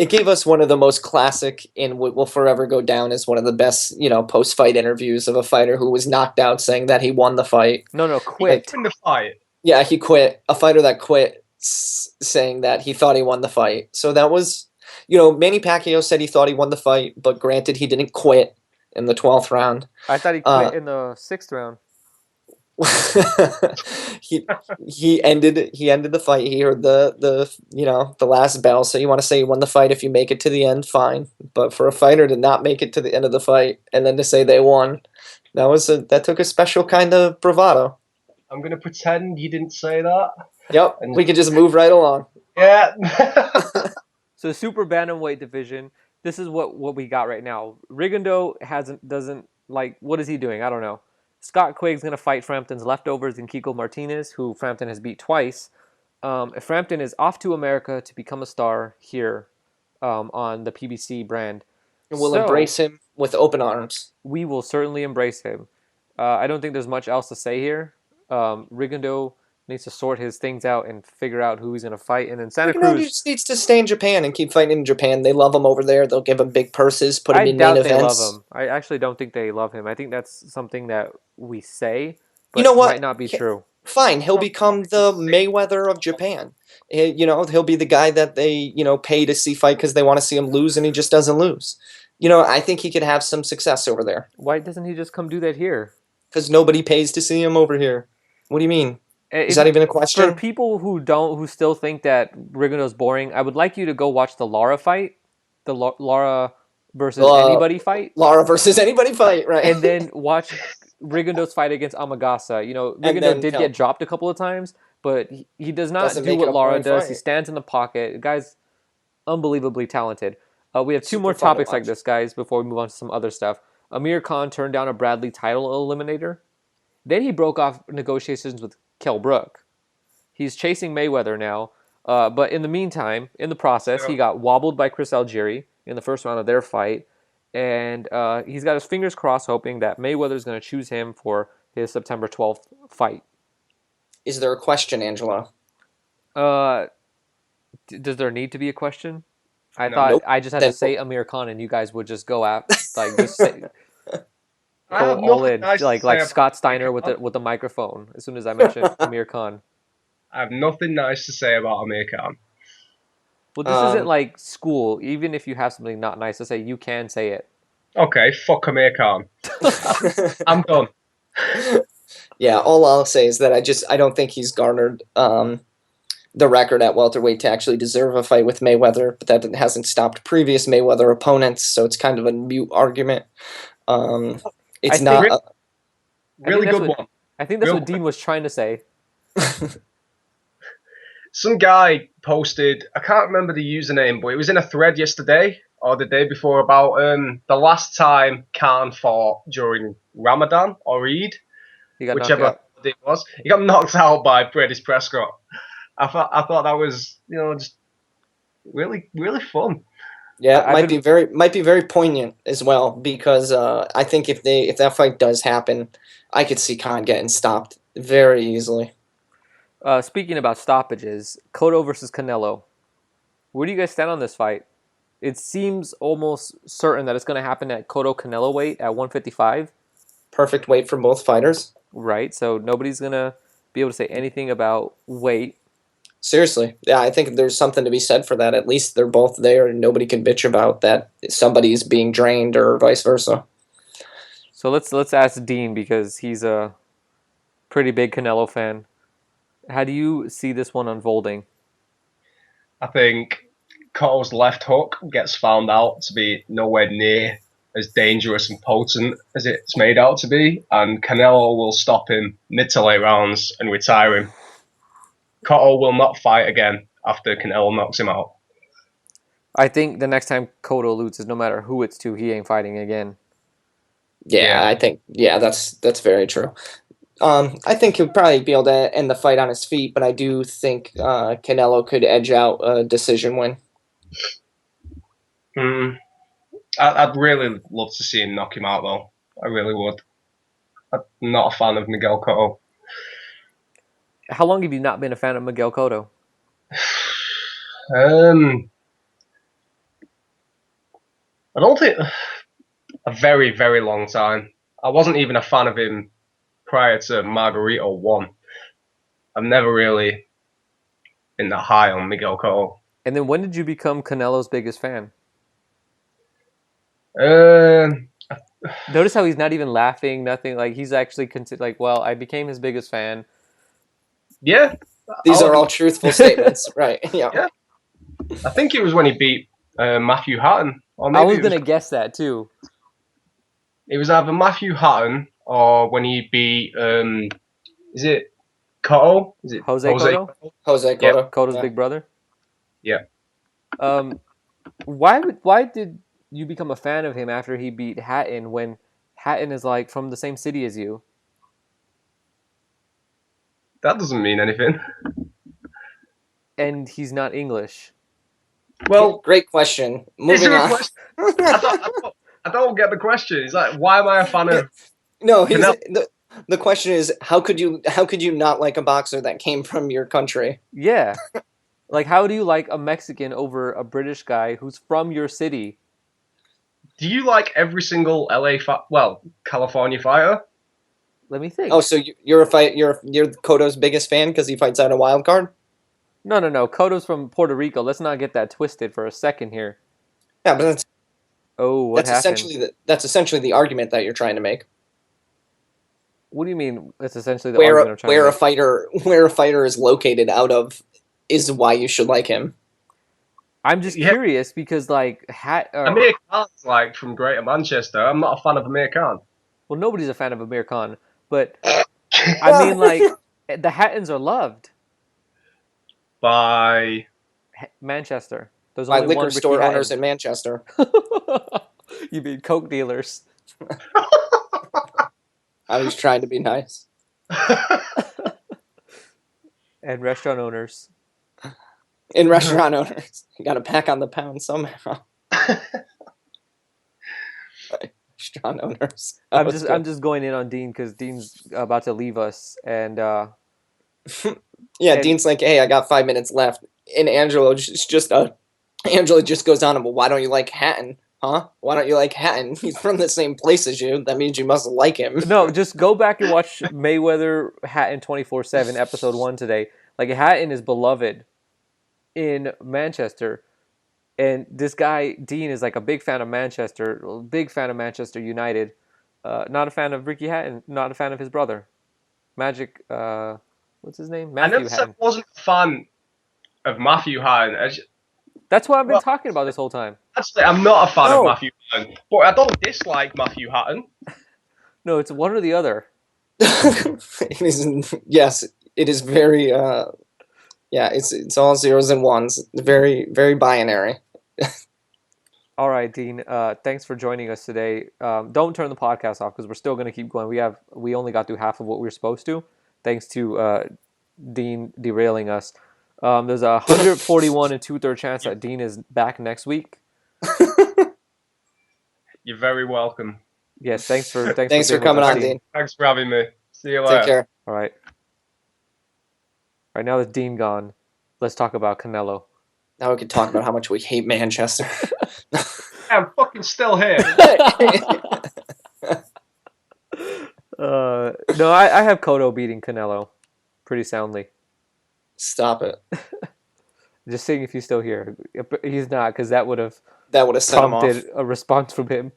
gave us one of the most classic and will forever go down as one of the best, post-fight interviews of a fighter who was knocked out saying that he won the fight. No, quit. He won the fight. Yeah, he quit. A fighter that quit saying that he thought he won the fight. So that was, Manny Pacquiao said he thought he won the fight, but granted he didn't quit in the 12th round. I thought he quit in the 6th round. he ended the fight. He heard the last bell. So you want to say you won the fight if you make it to the end, fine. But for a fighter to not make it to the end of the fight and then to say they won, that took a special kind of bravado. I'm gonna pretend you didn't say that. Yep, and we can just move right along. Yeah. So super bantamweight division. This is what we got right now. Rigondeaux doesn't what is he doing? I don't know. Scott Quig's going to fight Frampton's leftovers in Kiko Martinez, who Frampton has beat twice. Frampton is off to America to become a star here on the PBC brand. And we'll embrace him with open arms. We will certainly embrace him. I don't think there's much else to say here. Rigondeaux needs to sort his things out and figure out who he's going to fight. And in Santa Cruz, he just needs to stay in Japan and keep fighting in Japan. They love him over there. They'll give him big purses, put him in main events. I doubt they love him. I actually don't think they love him. I think that's something that we say, but you know what? Might not be true. Fine, he'll become the Mayweather of Japan. He'll be the guy that they pay to see fight because they want to see him lose, and he just doesn't lose. I think he could have some success over there. Why doesn't he just come do that here? Because nobody pays to see him over here. What do you mean? Is that even a question? For people who still think that Rigondeaux's boring, I would like you to go watch the Lara fight, the Lara versus anybody fight. Lara versus anybody fight, right? And then watch Rigondeaux's fight against Amagasa. Rigondeaux did get dropped a couple of times, but he does not do what Lara does. He stands in the pocket. The guy's unbelievably talented. We have two more topics like this, guys, before we move on to some other stuff. Amir Khan turned down a Bradley title eliminator. Then he broke off negotiations with Kell Brook. He's chasing Mayweather now. But in the meantime, in the process, he got wobbled by Chris Algieri in the first round of their fight. And he's got his fingers crossed hoping that Mayweather's going to choose him for his September 12th fight. Is there a question, Angelo? Does there need to be a question? I thought I just had to say Amir Khan and you guys would just go out just say all in like Scott Steiner with the microphone as soon as I mentioned Amir Khan. I have nothing nice to say about Amir Khan. Well, this isn't like school. Even if you have something not nice to say, you can say it. Okay, fuck Amir Khan. I'm done. Yeah, all I'll say is that I don't think he's garnered the record at welterweight to actually deserve a fight with Mayweather, but that hasn't stopped previous Mayweather opponents, so it's kind of a mute argument. It's not a really good one. I think that's what Dean was trying to say. Some guy posted, I can't remember the username, but it was in a thread yesterday or the day before about the last time Khan fought during Ramadan or Eid, whichever it was. He got knocked out by Bredis Prescott. I thought that was just really really fun. Yeah, it might be very poignant as well because I think if that fight does happen, I could see Khan getting stopped very easily. Speaking about stoppages, Cotto versus Canelo. Where do you guys stand on this fight? It seems almost certain that it's going to happen at Cotto-Canelo weight at 155. Perfect weight for both fighters. Right, so nobody's going to be able to say anything about weight. Seriously. Yeah, I think there's something to be said for that. At least they're both there and nobody can bitch about that somebody's being drained or vice versa. So let's ask Dean, because he's a pretty big Canelo fan. How do you see this one unfolding? I think Cotto's left hook gets found out to be nowhere near as dangerous and potent as it's made out to be, and Canelo will stop him mid to late rounds and retire him. Cotto will not fight again after Canelo knocks him out. I think the next time Cotto loses, no matter who it's to, he ain't fighting again. Yeah, I think that's very true. I think he'll probably be able to end the fight on his feet, but I do think Canelo could edge out a decision win. I'd really love to see him knock him out, though. I really would. I'm not a fan of Miguel Cotto. How long have you not been a fan of Miguel Cotto? I don't think a very, very long time. I wasn't even a fan of him prior to Margarito 1. I've never really been that high on Miguel Cotto. And then when did you become Canelo's biggest fan? Notice how he's not even laughing, nothing. Like, he's actually like, well, I became his biggest fan. Yeah. These are all truthful statements, right? Yeah. I think it was when he beat Matthew Hatton. Or I was going to guess that, too. It was either Matthew Hatton or when he beat, is it Cotto? Is it Jose Cotto? Jose Cotto. Yeah. Cotto's big brother? Yeah. Why did you become a fan of him after he beat Hatton when Hatton is like from the same city as you? That doesn't mean anything. And he's not English. Well, great question. Moving on. I don't get the question. He's like, why am I a fan of? No, the question is, how could you not like a boxer that came from your country? Yeah. Like, how do you like a Mexican over a British guy who's from your city? Do you like every single California fighter? Let me think. Oh, so you're Cotto's biggest fan because he fights out a wild card? No. Cotto's from Puerto Rico. Let's not get that twisted for a second here. Yeah, but that's what happened? That's essentially the argument that you're trying to make. What do you mean? It's essentially the argument I'm trying to make. Where a fighter is located out of is why you should like him. I'm just curious because, like, Amir Khan's like from Greater Manchester. I'm not a fan of Amir Khan. Well, nobody's a fan of Amir Khan, but I mean, like, the Hattons are loved by Manchester. There's by only liquor store owners in Manchester. You mean coke dealers? I was trying to be nice. And restaurant owners. In restaurant owners, you got to pack on the pound somehow. Restaurant owners. I'm just going in on Dean because Dean's about to leave us, and Dean's like, "Hey, I got 5 minutes left," and Angela just goes on, "Well, why don't you like Hatton? Huh? Why don't you like Hatton? He's from the same place as you. That means you must like him." No, just go back and watch Mayweather Hatton 24/7 episode 1 today. Like, Hatton is beloved in Manchester, and this guy Dean is like a big fan of Manchester, big fan of Manchester United, not a fan of Ricky Hatton, not a fan of his brother, Magic. What's his name? Matthew Hatton. I wasn't a fan of Matthew Hatton. That's what I've been talking about this whole time. Actually, I'm not a fan of Matthew Hatton, but I don't dislike Matthew Hatton. No, it's one or the other. Yes, it is very. It's all zeros and ones. Very, very binary. All right, Dean. Thanks for joining us today. Don't turn the podcast off because we're still going to keep going. We only got through half of what we were supposed to, thanks to Dean derailing us. There's a 141 and 2/3 chance that Dean is back next week. You're very welcome. Yes, thanks for coming on, Dean. Thanks for having me. See you later. Take care. All right. right, now with Dean gone, let's talk about Canelo. Now we can talk about how much we hate Manchester. I'm fucking still here. No, I have Cotto beating Canelo pretty soundly. Stop it. Just seeing if he's still here. He's not, because that would have set him off. prompted a response from him.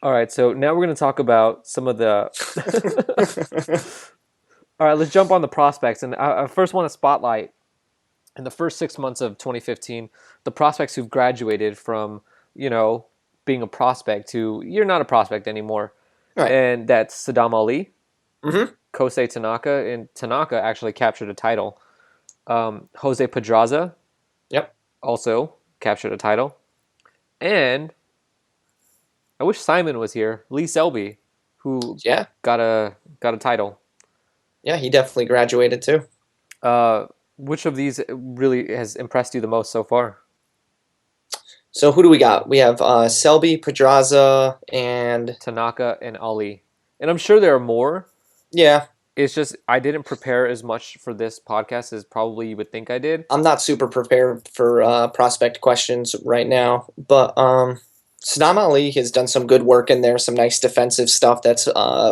All right, so now we're going to talk about some of the... All right, let's jump on the prospects. And I first want to spotlight, in the first 6 months of 2015, the prospects who've graduated from, being a prospect to, you're not a prospect anymore. Right. And that's Saddam Ali, Mm-hmm. Tanaka, and Tanaka actually captured a title. Jose Pedraza, Yep. also captured a title. And I wish Simon was here. Lee Selby, who got a title. Yeah, he definitely graduated too. Which of these really has impressed you the most so far? So who do we got? We have Selby, Pedraza, and Tanaka and Ali. And I'm sure there are more. Yeah. It's just I didn't prepare as much for this podcast as probably you would think I did. I'm not super prepared for prospect questions right now, but Saddam Ali has done some good work in there, some nice defensive stuff that's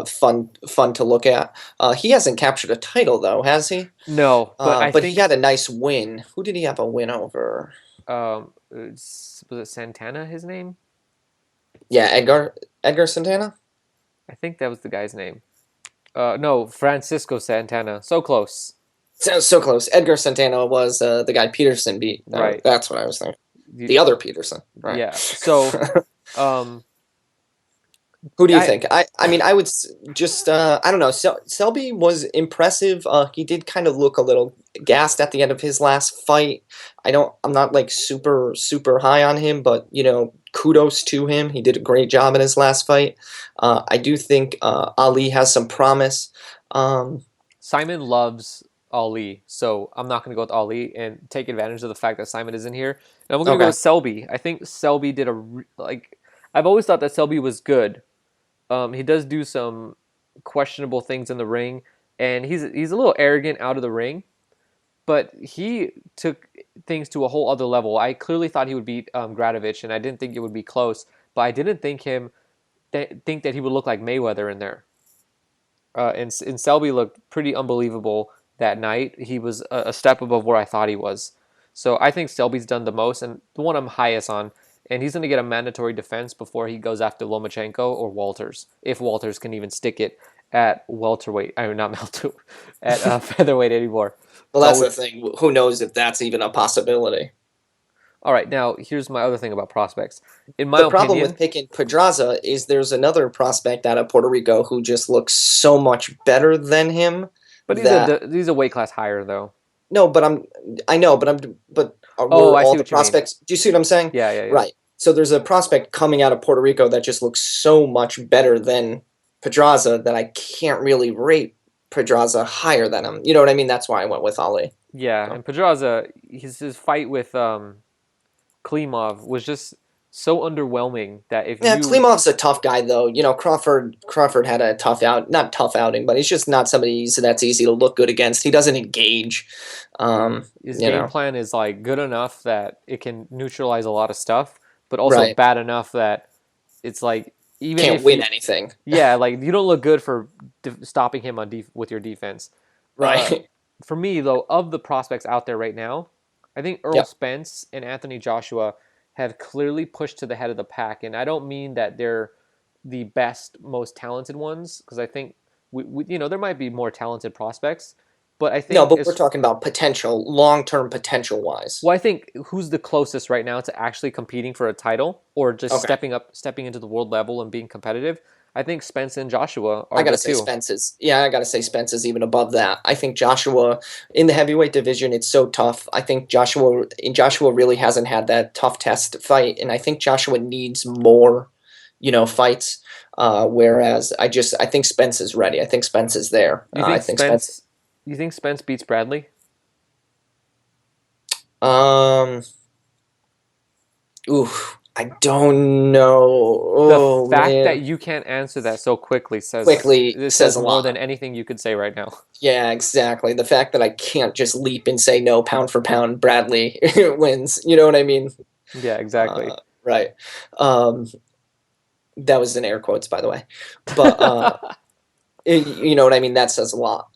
fun to look at. He hasn't captured a title though, has he? No, but I think he had a nice win. Who did he have a win over? Was it Santana, his name? Yeah, Edgar Santana? I think that was the guy's name. No, Francisco Santana. So close. So close. Edgar Santana was the guy Peterson beat. Right. That's what I was thinking. The other Peterson. Right. Yeah. So, who do you think? I mean, I would just I don't know. Selby was impressive. He did kind of look a little gassed at the end of his last fight. I'm not like super high on him, but kudos to him. He did a great job in his last fight. I do think Ali has some promise. Simon loves Ali, so I'm not going to go with Ali and take advantage of the fact that Simon isn't here. And I'm going to go with Selby. I think Selby did I've always thought that Selby was good. He does do some questionable things in the ring, and he's a little arrogant out of the ring, but he took things to a whole other level. I clearly thought he would beat Gradovich, and I didn't think it would be close, but I didn't think think that he would look like Mayweather in there. And Selby looked pretty unbelievable that night. He was a step above where I thought he was. So I think Selby's done the most, and the one I'm highest on. And he's going to get a mandatory defense before he goes after Lomachenko or Walters, if Walters can even stick it at welterweight. I mean, not welterweight, at featherweight anymore. Well, that's the thing. Who knows if that's even a possibility? All right, now here's my other thing about prospects. The problem with picking Pedraza is there's another prospect out of Puerto Rico who just looks so much better than him. But he's a weight class higher, though. No, but I see all the prospects. Do you see what I'm saying? Yeah. Right. So there's a prospect coming out of Puerto Rico that just looks so much better than Pedraza that I can't really rate Pedraza higher than him. You know what I mean? That's why I went with Ali. Yeah, and Pedraza, his fight with Klimov was just so underwhelming that Klimov's a tough guy though. Crawford had a not tough outing, but he's just not somebody that's easy to look good against. He doesn't engage. His game plan is good enough that it can neutralize a lot of stuff, but also bad enough that it's even can't win anything. Yeah, you don't look good for stopping him on with your defense. Right. For me though, of the prospects out there right now, I think Earl Spence and Anthony Joshua have clearly pushed to the head of the pack, and I don't mean that they're the best, most talented ones, because I think there might be more talented prospects, but I think but we're talking about potential, long-term potential wise. Well, I think who's the closest right now to actually competing for a title or just stepping into the world level and being competitive. I think Spence and Joshua are. I gotta say Spence is even above that. I think Joshua in the heavyweight division, it's so tough. I think Joshua really hasn't had that tough test fight, and I think Joshua needs more, fights. Whereas I think Spence is ready. I think Spence is there. You think Spence beats Bradley? I don't know. The fact that you can't answer that so quickly says a more lot. than anything you could say right now. Yeah, exactly. The fact that I can't just leap and say no, pound for pound, Bradley wins. You know what I mean? Yeah, exactly. Right. That was in air quotes, by the way. But you know what I mean? That says a lot.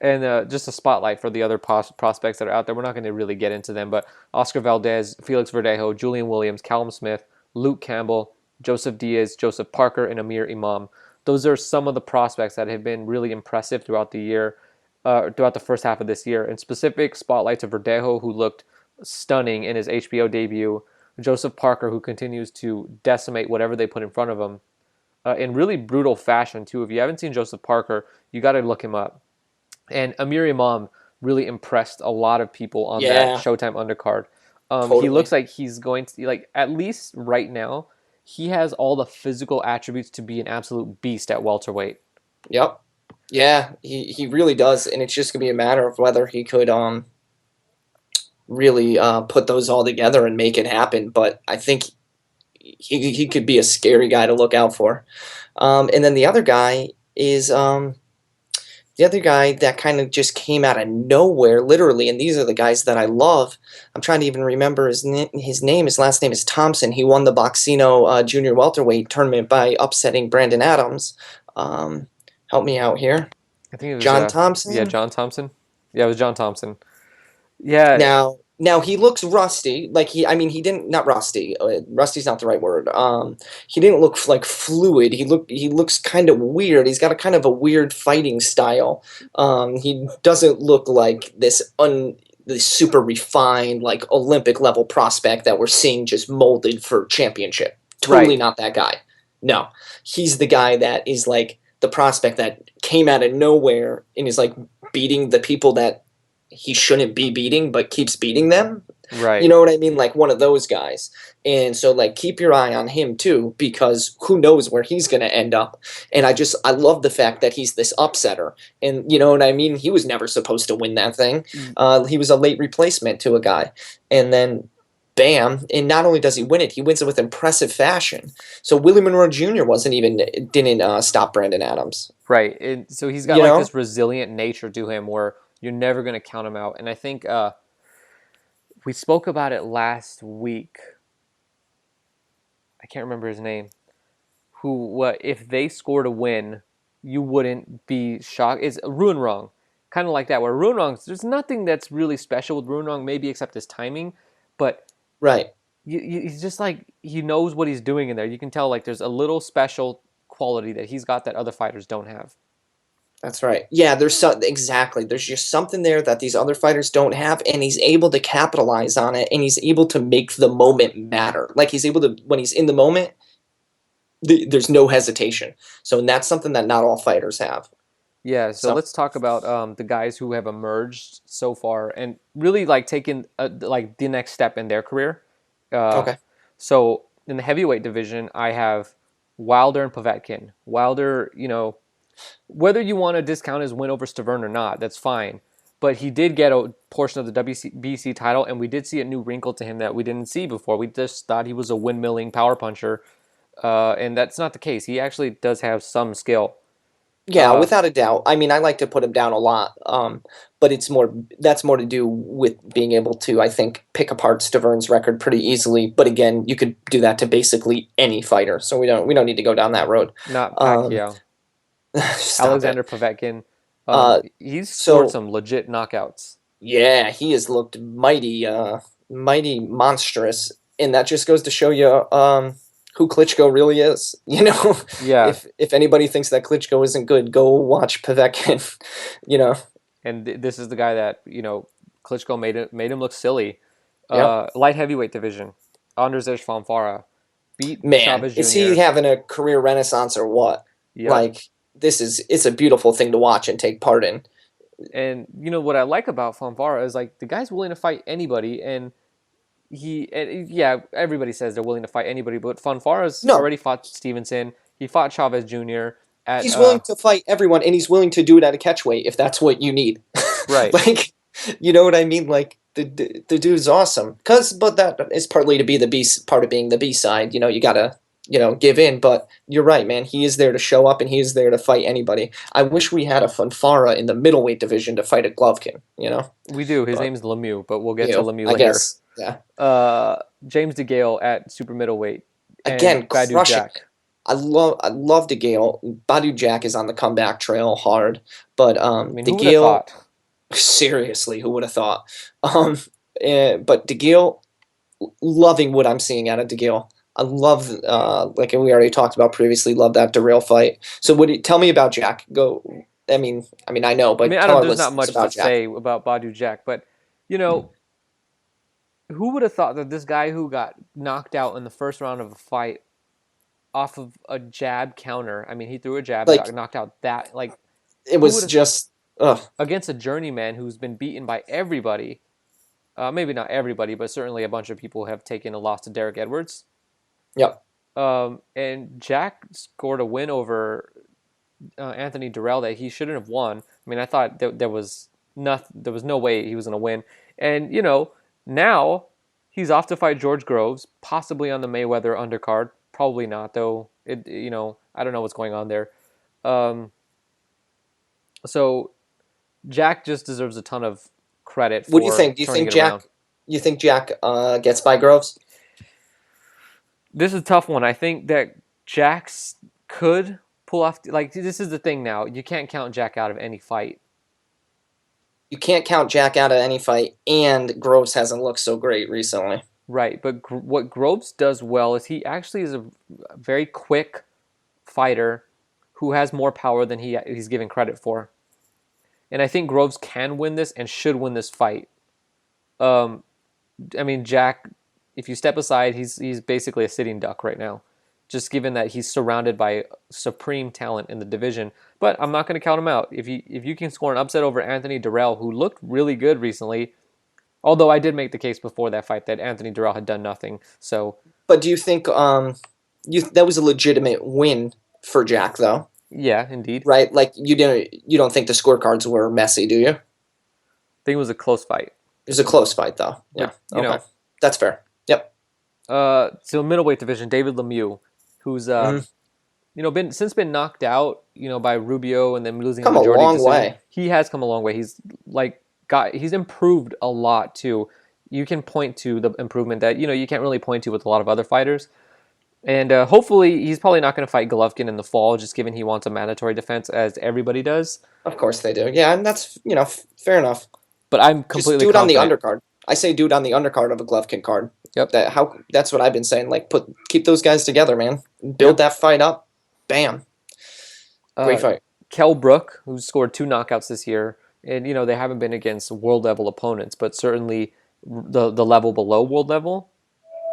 And just a spotlight for the other prospects that are out there. We're not going to really get into them, but Oscar Valdez, Felix Verdejo, Julian Williams, Callum Smith, Luke Campbell, Joseph Diaz, Joseph Parker, and Amir Imam. Those are some of the prospects that have been really impressive throughout the year, throughout the first half of this year. In specific, spotlight to Verdejo, who looked stunning in his HBO debut, Joseph Parker, who continues to decimate whatever they put in front of him, in really brutal fashion, too. If you haven't seen Joseph Parker, you got to look him up. And Amir Imam really impressed a lot of people on that Showtime undercard. He looks like he's going to, like, at least right now, he has all the physical attributes to be an absolute beast at welterweight. Yep. Yeah, he really does. And it's just going to be a matter of whether he could really put those all together and make it happen. But I think he could be a scary guy to look out for. And then the other guy is... the other guy that kind of just came out of nowhere, literally, and these are the guys that I love. I'm trying to even remember his name. His last name is Thompson. He won the Boxino Junior Welterweight tournament by upsetting Brandon Adams. Help me out here. I think it was John Thompson. Yeah, John Thompson. Yeah, it was John Thompson. Yeah. Now he looks rusty. Like he didn't, not rusty. Rusty's not the right word. He didn't look like fluid. He looks kind of weird. He's got a kind of a weird fighting style. He doesn't look like this super refined, like Olympic level prospect that we're seeing just molded for championship. Totally not that guy. No, he's the guy that is like the prospect that came out of nowhere and is like beating the people that he shouldn't be beating, but keeps beating them. Right. You know what I mean? Like one of those guys. And so like keep your eye on him too, because who knows where he's going to end up. And I love the fact that he's this upsetter. And you know what I mean? He was never supposed to win that thing. He was a late replacement to a guy. And then bam, and not only does he win it, he wins it with impressive fashion. So Willie Monroe Jr. didn't stop Brandon Adams. Right. And so he's got this resilient nature to him where you're never going to count him out. And I think we spoke about it last week. I can't remember his name. If they scored a win, you wouldn't be shocked. It's Ruin Wrong. Kind of like that, where Ruin Wrong, there's nothing that's really special with Ruin Wrong, maybe except his timing. But he's just like, he knows what he's doing in there. You can tell like there's a little special quality that he's got that other fighters don't have. That's right. Yeah, exactly. There's just something there that these other fighters don't have, and he's able to capitalize on it, and he's able to make the moment matter. Like he's able to, when he's in the moment, there's no hesitation. So that's something that not all fighters have. Yeah, so let's talk about the guys who have emerged so far and really like taken like the next step in their career. Okay. So in the heavyweight division, I have Wilder and Povetkin. Wilder, whether you want to discount his win over Stavern or not, that's fine. But he did get a portion of the WBC title, and we did see a new wrinkle to him that we didn't see before. We just thought he was a windmilling power puncher, and that's not the case. He actually does have some skill. Yeah, without a doubt. I mean, I like to put him down a lot, but that's more to do with being able to, I think, pick apart Stavern's record pretty easily. But again, you could do that to basically any fighter, so we don't need to go down that road. Not Pacquiao. Alexander Povetkin. He's scored some legit knockouts. Yeah, he has looked mighty monstrous, and that just goes to show you who Klitschko really is. Yeah. If anybody thinks that Klitschko isn't good, go watch Povetkin. And this is the guy that Klitschko made him look silly. Yep. Light heavyweight division. Andrzej Fonfara beat Chavez Jr. Is he having a career renaissance or what? Yep. Like. It's a beautiful thing to watch and take part in. And what I like about Fonfara is like the guy's willing to fight anybody, and everybody says they're willing to fight anybody, but Fonfara's already fought Stevenson. He fought Chavez Jr. He's willing to fight everyone, and he's willing to do it at a catchweight if that's what you need. Right. Like, you know what I mean? Like, the dude's awesome. But that is partly to be part of being the B side. You gotta give in. But you're right, man. He is there to show up, and he is there to fight anybody. I wish we had a Fanfara in the middleweight division to fight a Golovkin. We do. His name's Lemieux, but we'll get to Lemieux later. I guess. Yeah. James DeGale at super middleweight. Again, Badu crushing. Jack. I love DeGale. Badu Jack is on the comeback trail hard, but DeGale. Seriously, who would have thought? But DeGale, loving what I'm seeing out of DeGale. I love, like we already talked about previously, love that derail fight. So tell me about Jack? Go. I mean, I know, but there's not much to say about Badu Jack, but who would have thought that this guy who got knocked out in the first round of a fight off of a jab counter? I mean, he threw a jab, got knocked out. It was just against a journeyman who's been beaten by everybody. Maybe not everybody, but certainly a bunch of people have taken a loss to Derek Edwards. Yep. And Jack scored a win over Anthony Durrell that he shouldn't have won. I mean, I thought there was no way he was going to win. And now he's off to fight George Groves, possibly on the Mayweather undercard. Probably not, though. I don't know what's going on there. So Jack just deserves a ton of credit. What do you think? Do you think Jack gets by Groves? This is a tough one. I think that Jack's could pull off. This is the thing now. You can't count Jack out of any fight. You can't count Jack out of any fight, and Groves hasn't looked so great recently. Right, but what Groves does well is he actually is a very quick fighter who has more power than he's given credit for. And I think Groves can win this and should win this fight. Jack, if you step aside, he's basically a sitting duck right now, just given that he's surrounded by supreme talent in the division. But I'm not going to count him out. If you can score an upset over Anthony Durrell, who looked really good recently, although I did make the case before that fight that Anthony Durrell had done nothing. So, but do you think that was a legitimate win for Jack, though? Yeah, indeed. Right, you don't think the scorecards were messy, do you? I think it was a close fight. It was a close fight, though. Yeah, okay. That's fair. Yep. So middleweight division, David Lemieux, who's been knocked out, by Rubio and then losing come a long way. He has come a long way. He's he's improved a lot too. You can point to the improvement that you can't really point to with a lot of other fighters. And hopefully he's probably not going to fight Golovkin in the fall, just given he wants a mandatory defense, as everybody does. Of course they do. Yeah, and that's fair enough. But I'm completely just do it on the undercard. I say do it on the undercard of a Golovkin card. Yep. That's what I've been saying. Keep those guys together, man. Build that fight up. Bam. Great fight. Kell Brook, who scored 2 knockouts this year, and they haven't been against world level opponents, but certainly the level below world level,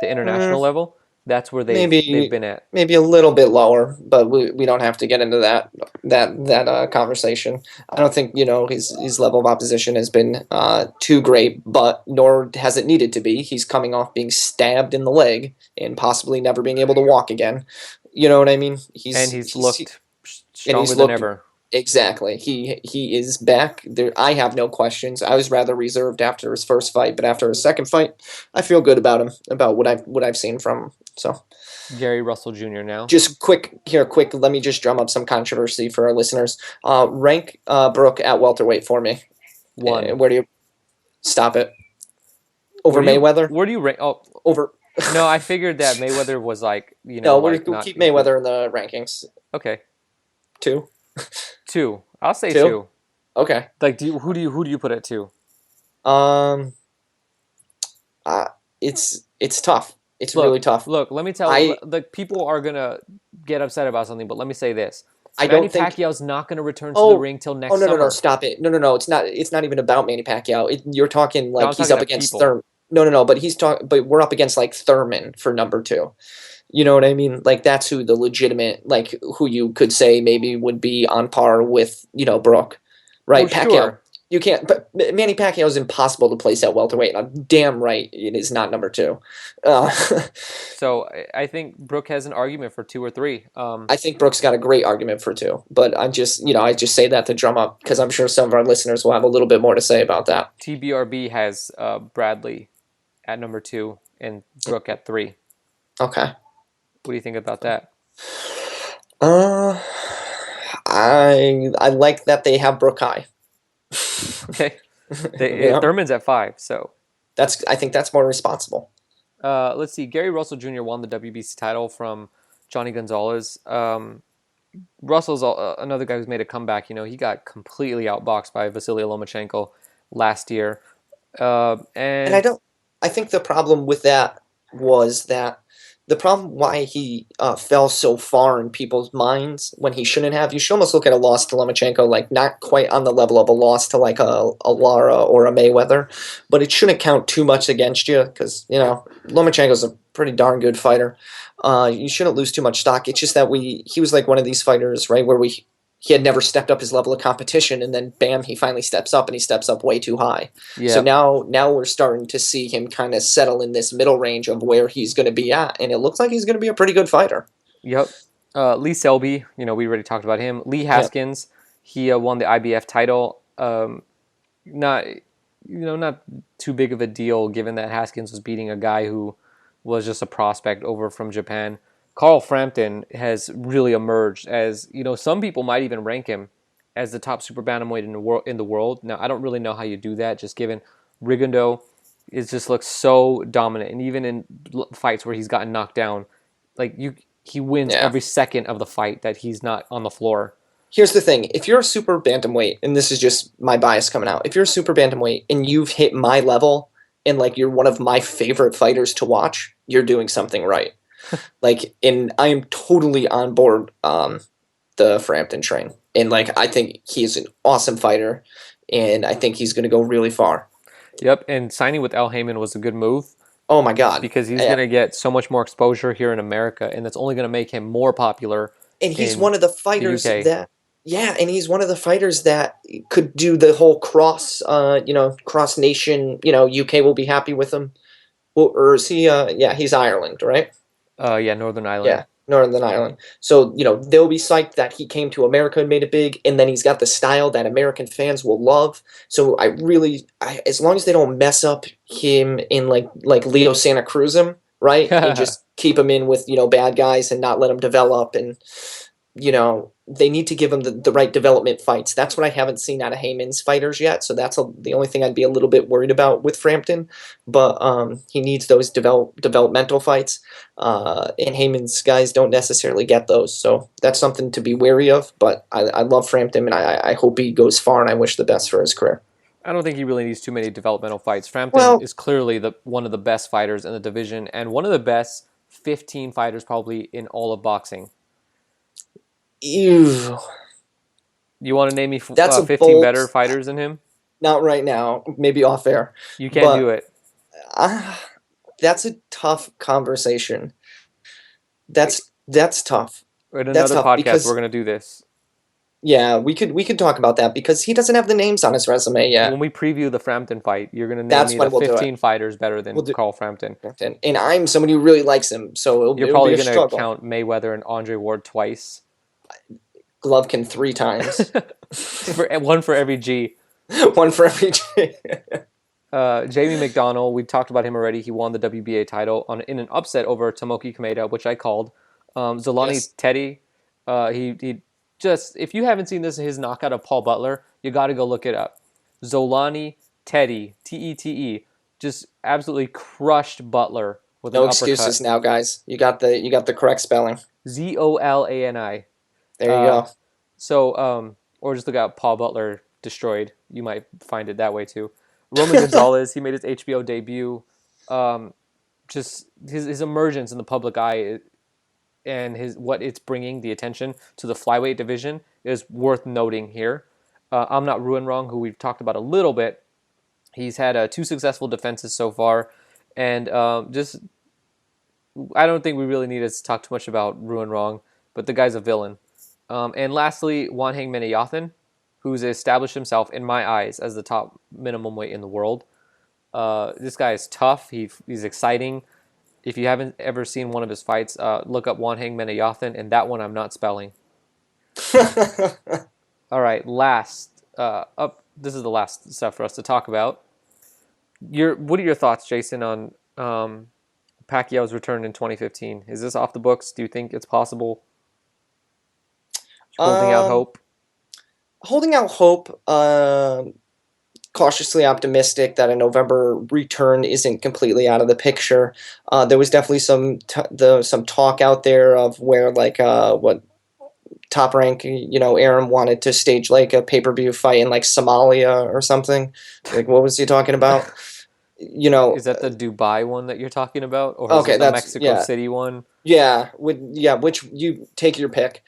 the international level. That's where they've been at. Maybe a little bit lower, but we don't have to get into that conversation. I don't think his level of opposition has been too great, but nor has it needed to be. He's coming off being stabbed in the leg and possibly never being able to walk again. You know what I mean? He's looked stronger than ever. Exactly. He is back. I have no questions. I was rather reserved after his first fight, but after his second fight, I feel good about him, about what I've seen from him. So, Gary Russell Jr. now. Just quick. Let me just drum up some controversy for our listeners. Rank Brook at welterweight for me. 1. Where do you stop it? Over Mayweather? Where do you rank? Oh, over. No, I figured that Mayweather was No, we'll keep Mayweather in the rankings. Okay. 2. 2. I'll say 2. Okay. Who do you put at 2? It's tough. It's really tough. Look, let me tell you, people are gonna get upset about something, but let me say this: Manny Pacquiao's not gonna return to the ring till next summer. No, stop it! No, it's not. It's not even about Manny Pacquiao. You're talking he's up against Thurman. No, but but we're up against Thurman for number 2. You know what I mean? That's who the legitimate, who you could say maybe would be on par with, Brook, right? Pacquiao. Sure. You can't. But Manny Pacquiao is impossible to place at welterweight. I'm damn right it is not number 2. So I think Brook has an argument for 2 or 3. I think Brook's got a great argument for 2, but I just say that to drum up because I'm sure some of our listeners will have a little bit more to say about that. TBRB has Bradley at number 2 and Brook at 3. Okay. What do you think about that? I like that they have Brook high. Okay. Thurman's at 5, so I think that's more responsible. Let's see. Gary Russell Jr. won the WBC title from Johnny Gonzalez. Russell's another guy who's made a comeback. He got completely outboxed by Vasily Lomachenko last year. And I think the problem with that was that the problem why he fell so far in people's minds when he shouldn't have. You should almost look at a loss to Lomachenko like not quite on the level of a loss to like a Lara or a Mayweather, but it shouldn't count too much against you because Lomachenko's a pretty darn good fighter. You shouldn't lose too much stock. It's just that he was like one of these fighters, right, where he had never stepped up his level of competition, and then bam, he finally steps up, and he steps up way too high. Yeah. So now we're starting to see him kind of settle in this middle range of where he's going to be at, and it looks like he's going to be a pretty good fighter. Yep. Lee Selby, we already talked about him. Lee Haskins, he won the IBF title. Not too big of a deal given that Haskins was beating a guy who was just a prospect over from Japan. Carl Frampton has really emerged as, some people might even rank him as the top super bantamweight in the world. Now, I don't really know how you do that, just given Rigondeaux just looks so dominant. And even in fights where he's gotten knocked down, he wins every second of the fight that he's not on the floor. Here's the thing. If you're a super bantamweight, and this is just my bias coming out, if you're a super bantamweight and you've hit my level and you're one of my favorite fighters to watch, you're doing something right. And I am totally on board the Frampton train. And I think he's an awesome fighter, and I think he's going to go really far. Yep, and signing with Al Heyman was a good move. Oh my God! Because he's going to get so much more exposure here in America, and that's only going to make him more popular. And he's one of the fighters and he's one of the fighters that could do the whole cross nation. UK will be happy with him. Well, or is he? He's Ireland, right? Northern Ireland. Yeah, Northern Ireland. So, they'll be psyched that he came to America and made it big, and then he's got the style that American fans will love. So as long as they don't mess up him in like Leo Santa Cruz him, right? And just keep him in with, bad guys and not let him develop, and they need to give him the right development fights. That's what I haven't seen out of Heyman's fighters yet. So that's the only thing I'd be a little bit worried about with Frampton. But he needs those developmental fights. And Heyman's guys don't necessarily get those. So that's something to be wary of. But I love Frampton, and I hope he goes far, and I wish the best for his career. I don't think he really needs too many developmental fights. Frampton is clearly one of the best fighters in the division and one of the best 15 fighters probably in all of boxing. Ew. You want to name me 15 better fighters than him? Not right now. Maybe off air. You can't do it. That's a tough conversation. That's tough. In another podcast, we're going to do this. Yeah, we could talk about that because he doesn't have the names on his resume yet. When we preview the Frampton fight, you're going to name me the 15 fighters better than Carl Frampton. And I'm somebody who really likes him, so you're probably going to count Mayweather and Andre Ward twice. Golovkin 3 times. One for every G. One for every G. Jamie McDonnell, we talked about him already. He won the WBA title in an upset over Tomoki Kameda, which I called. Zolani Teddy, he just, if you haven't seen his knockout of Paul Butler, you got to go look it up. Zolani Teddy, Tete, just absolutely crushed Butler with an uppercut. No excuses now, guys. You got the correct spelling. Zolani. There you go. So, or just look out Paul Butler destroyed. You might find it that way too. Roman Gonzalez, he made his HBO debut. Just his emergence in the public eye and what it's bringing, the attention to the flyweight division is worth noting here. I'm not Ruin Wrong, who we've talked about a little bit. He's had 2 successful defenses so far, and I don't think we really need to talk too much about Ruin Wrong, but the guy's a villain. And lastly, Wanheng Menayathan. who's established himself in my eyes as the top minimum weight in the world. This guy is tough. He's exciting. If you haven't ever seen one of his fights, look up Wanheng Menayothin, and that one I'm not spelling. All right, this is the last stuff for us to talk about. What are your thoughts, Jason, on Pacquiao's return in 2015? Is this off the books? Do you think it's possible? Holding out hope? Holding out hope. Cautiously optimistic that a November return isn't completely out of the picture. There was definitely some talk out there of where what Top Rank, Aaron wanted to stage like a pay-per-view fight in like Somalia or something. Like, what was he talking about? Is that the Dubai one that you're talking about, or is it the Mexico City one? Yeah, which you take your pick.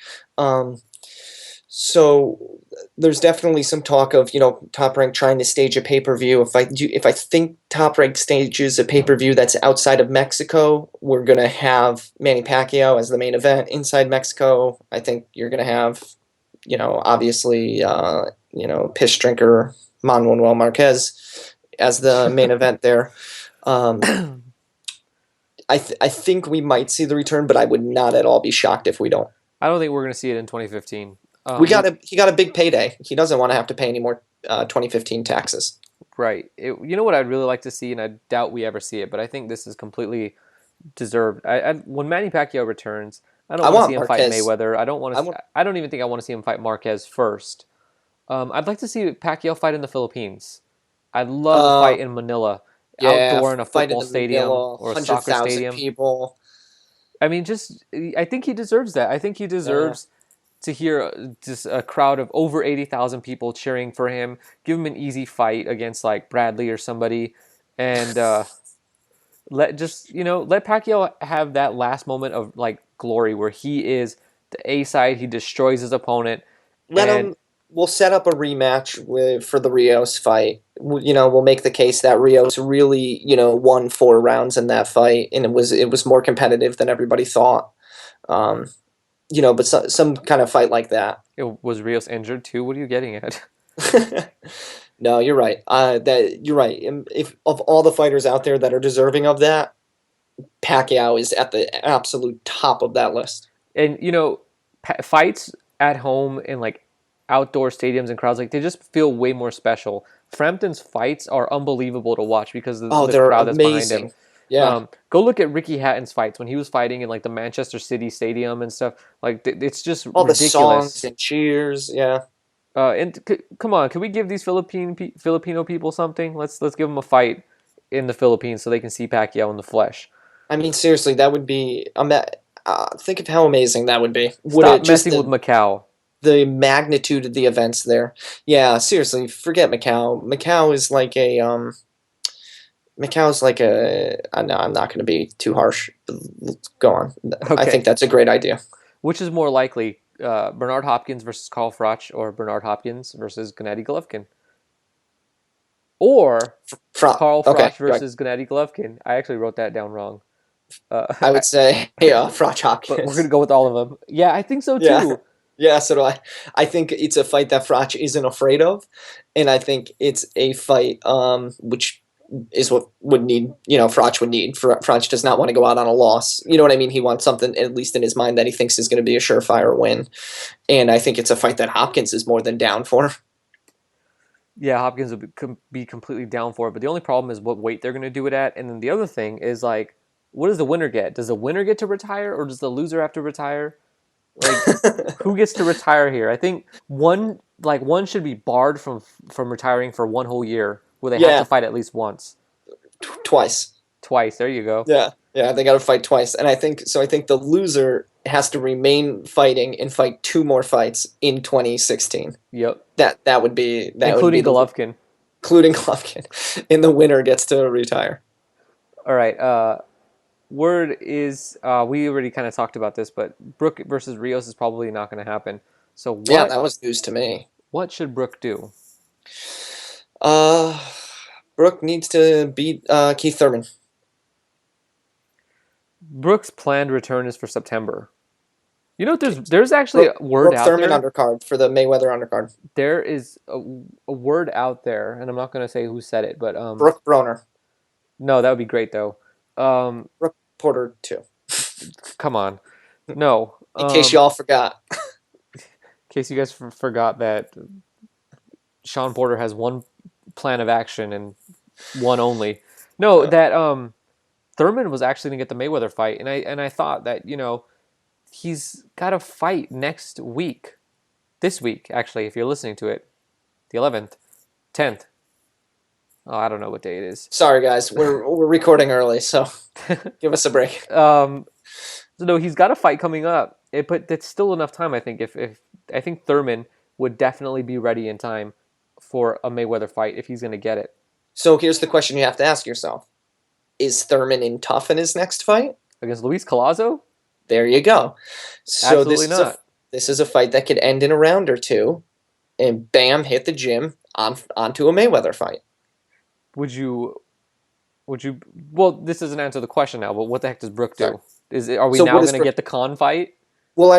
So there's definitely some talk of Top Rank trying to stage a pay-per-view. If I think Top Rank stages a pay-per-view that's outside of Mexico, we're gonna have Manny Pacquiao as the main event. Inside Mexico, I think you're gonna have obviously piss drinker Manuel Marquez as the main event there. I think we might see the return, but I would not at all be shocked if we don't. I don't think we're going to see it in 2015. He got a big payday. He doesn't want to have to pay any more 2015 taxes. Right. You know what I'd really like to see, and I doubt we ever see it, but I think this is completely deserved. When Manny Pacquiao returns, I don't want to see him fight Mayweather. I don't even think I want to see him fight Marquez first. I'd like to see Pacquiao fight in the Philippines. I'd love a fight in Manila, outdoor in a football stadium or a soccer stadium. People. I mean, I think he deserves that. I think he deserves to hear just a crowd of over 80,000 people cheering for him. Give him an easy fight against like Bradley or somebody, and let Pacquiao have that last moment of like glory where he is the A side. He destroys his opponent. We'll set up a rematch for the Rios fight. We'll make the case that Rios really, won 4 rounds in that fight, and it was more competitive than everybody thought. But some kind of fight like that. Was Rios injured too? What are you getting at? No, you're right. You're right. If of all the fighters out there that are deserving of that, Pacquiao is at the absolute top of that list. And fights at home in like outdoor stadiums and crowds, like they just feel way more special. Frampton's fights are unbelievable to watch because of the crowd that's behind him. Yeah. Go look at Ricky Hatton's fights when he was fighting in like the Manchester City Stadium and stuff. Like it's just all ridiculous. The songs and cheers, yeah. Come on, can we give these Filipino people something? Let's give them a fight in the Philippines so they can see Pacquiao in the flesh. I mean, seriously, that would be. Think of how amazing that would be. Stop messing with Macau. The magnitude of the events there. Yeah, seriously, forget Macau. Macau is like a. Macau's like a. No, I'm not going to be too harsh. Go on. Okay. I think that's a great idea. Which is more likely, Bernard Hopkins versus Carl Froch, or Bernard Hopkins versus Gennady Golovkin? Or Carl Froch versus Gennady Golovkin. I actually wrote that down wrong. I would say, Froch Hopkins. But we're going to go with all of them. Yeah, I think so too. Yeah, so do I. I think it's a fight that Froch isn't afraid of, and I think it's a fight which is what Froch would need. Froch does not want to go out on a loss. You know what I mean? He wants something, at least in his mind, that he thinks is going to be a surefire win, and I think it's a fight that Hopkins is more than down for. Yeah, Hopkins would be completely down for it, but the only problem is what weight they're going to do it at, and then the other thing is, like, what does the winner get? Does the winner get to retire, or does the loser have to retire? Like, who gets to retire here? I think one should be barred from retiring for one whole year, where they have to fight at least once. Twice. There you go. Yeah, they got to fight twice, and I think the loser has to remain fighting and fight 2 more fights in 2016. Yep. That would be including Golovkin. Including Golovkin, and the winner gets to retire. All right. Word is, we already kind of talked about this, but Brook versus Rios is probably not going to happen. So that was news to me. What should Brook do? Brook needs to beat Keith Thurman. Brook's planned return is for September. You know, there's actually a word out Thurman there. undercard for the Mayweather undercard. There is a word out there, and I'm not going to say who said it, but Brooke Broner. No, that would be great though. Brooke Porter too. Come on, no. In case y'all forgot. In case you guys forgot that Sean Porter has one plan of action and one only. No, that Thurman was actually going to get the Mayweather fight, and I thought that, you know, he's got a fight next week. This week, actually, if you're listening to it, the 11th, 10th. Oh, I don't know what day it is. Sorry, guys, we're recording early, so give us a break. So no, he's got a fight coming up. But that's still enough time, I think. If I think Thurman would definitely be ready in time for a Mayweather fight if he's going to get it. So here's the question you have to ask yourself: is Thurman in tough in his next fight against Luis Collazo? There you go. So Absolutely not. This is a fight that could end in a round or two, and bam, hit the gym onto a Mayweather fight. Would you? Well, this doesn't answer the question now. But what the heck does Brook do? Are we now going to get the Khan fight? Well,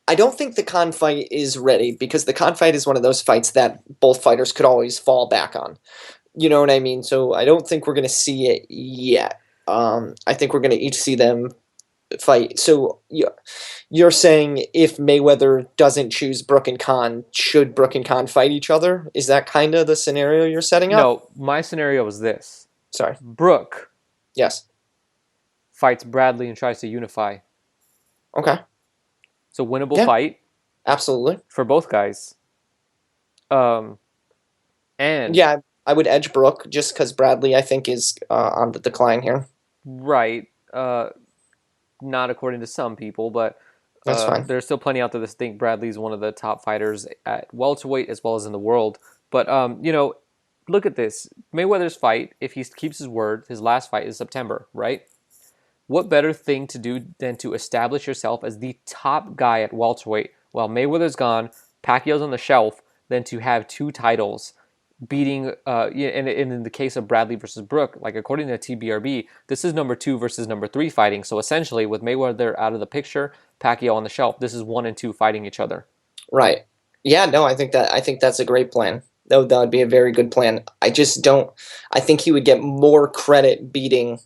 I don't think the Khan fight is ready, because the Khan fight is one of those fights that both fighters could always fall back on. You know what I mean? So I don't think we're going to see it yet. I think we're going to each see them fight. So you're saying if Mayweather doesn't choose Brook and Khan, should Brook and Khan fight each other? Is that kind of the scenario you're setting up? No, my scenario was this. Sorry. Brook. Yes. Fights Bradley and tries to unify. Okay. So winnable fight. Absolutely. For both guys. And yeah, I would edge Brook just because Bradley, I think, is on the decline here. Right. Not according to some people, but that's fine. There's still plenty out there that think Bradley's one of the top fighters at welterweight as well as in the world. But you know, look at this. Mayweather's fight, if he keeps his word, his last fight is September, right? What better thing to do than to establish yourself as the top guy at welterweight while Mayweather's gone, Pacquiao's on the shelf, than to have two titles beating, and in the case of Bradley versus Brook, like according to TBRB, this is number 2 versus number 3 fighting. So essentially, with Mayweather out of the picture, Pacquiao on the shelf, this is 1 and 2 fighting each other. Right. Yeah. No, I think that's a great plan. That would be a very good plan. I just don't. I think he would get more credit beating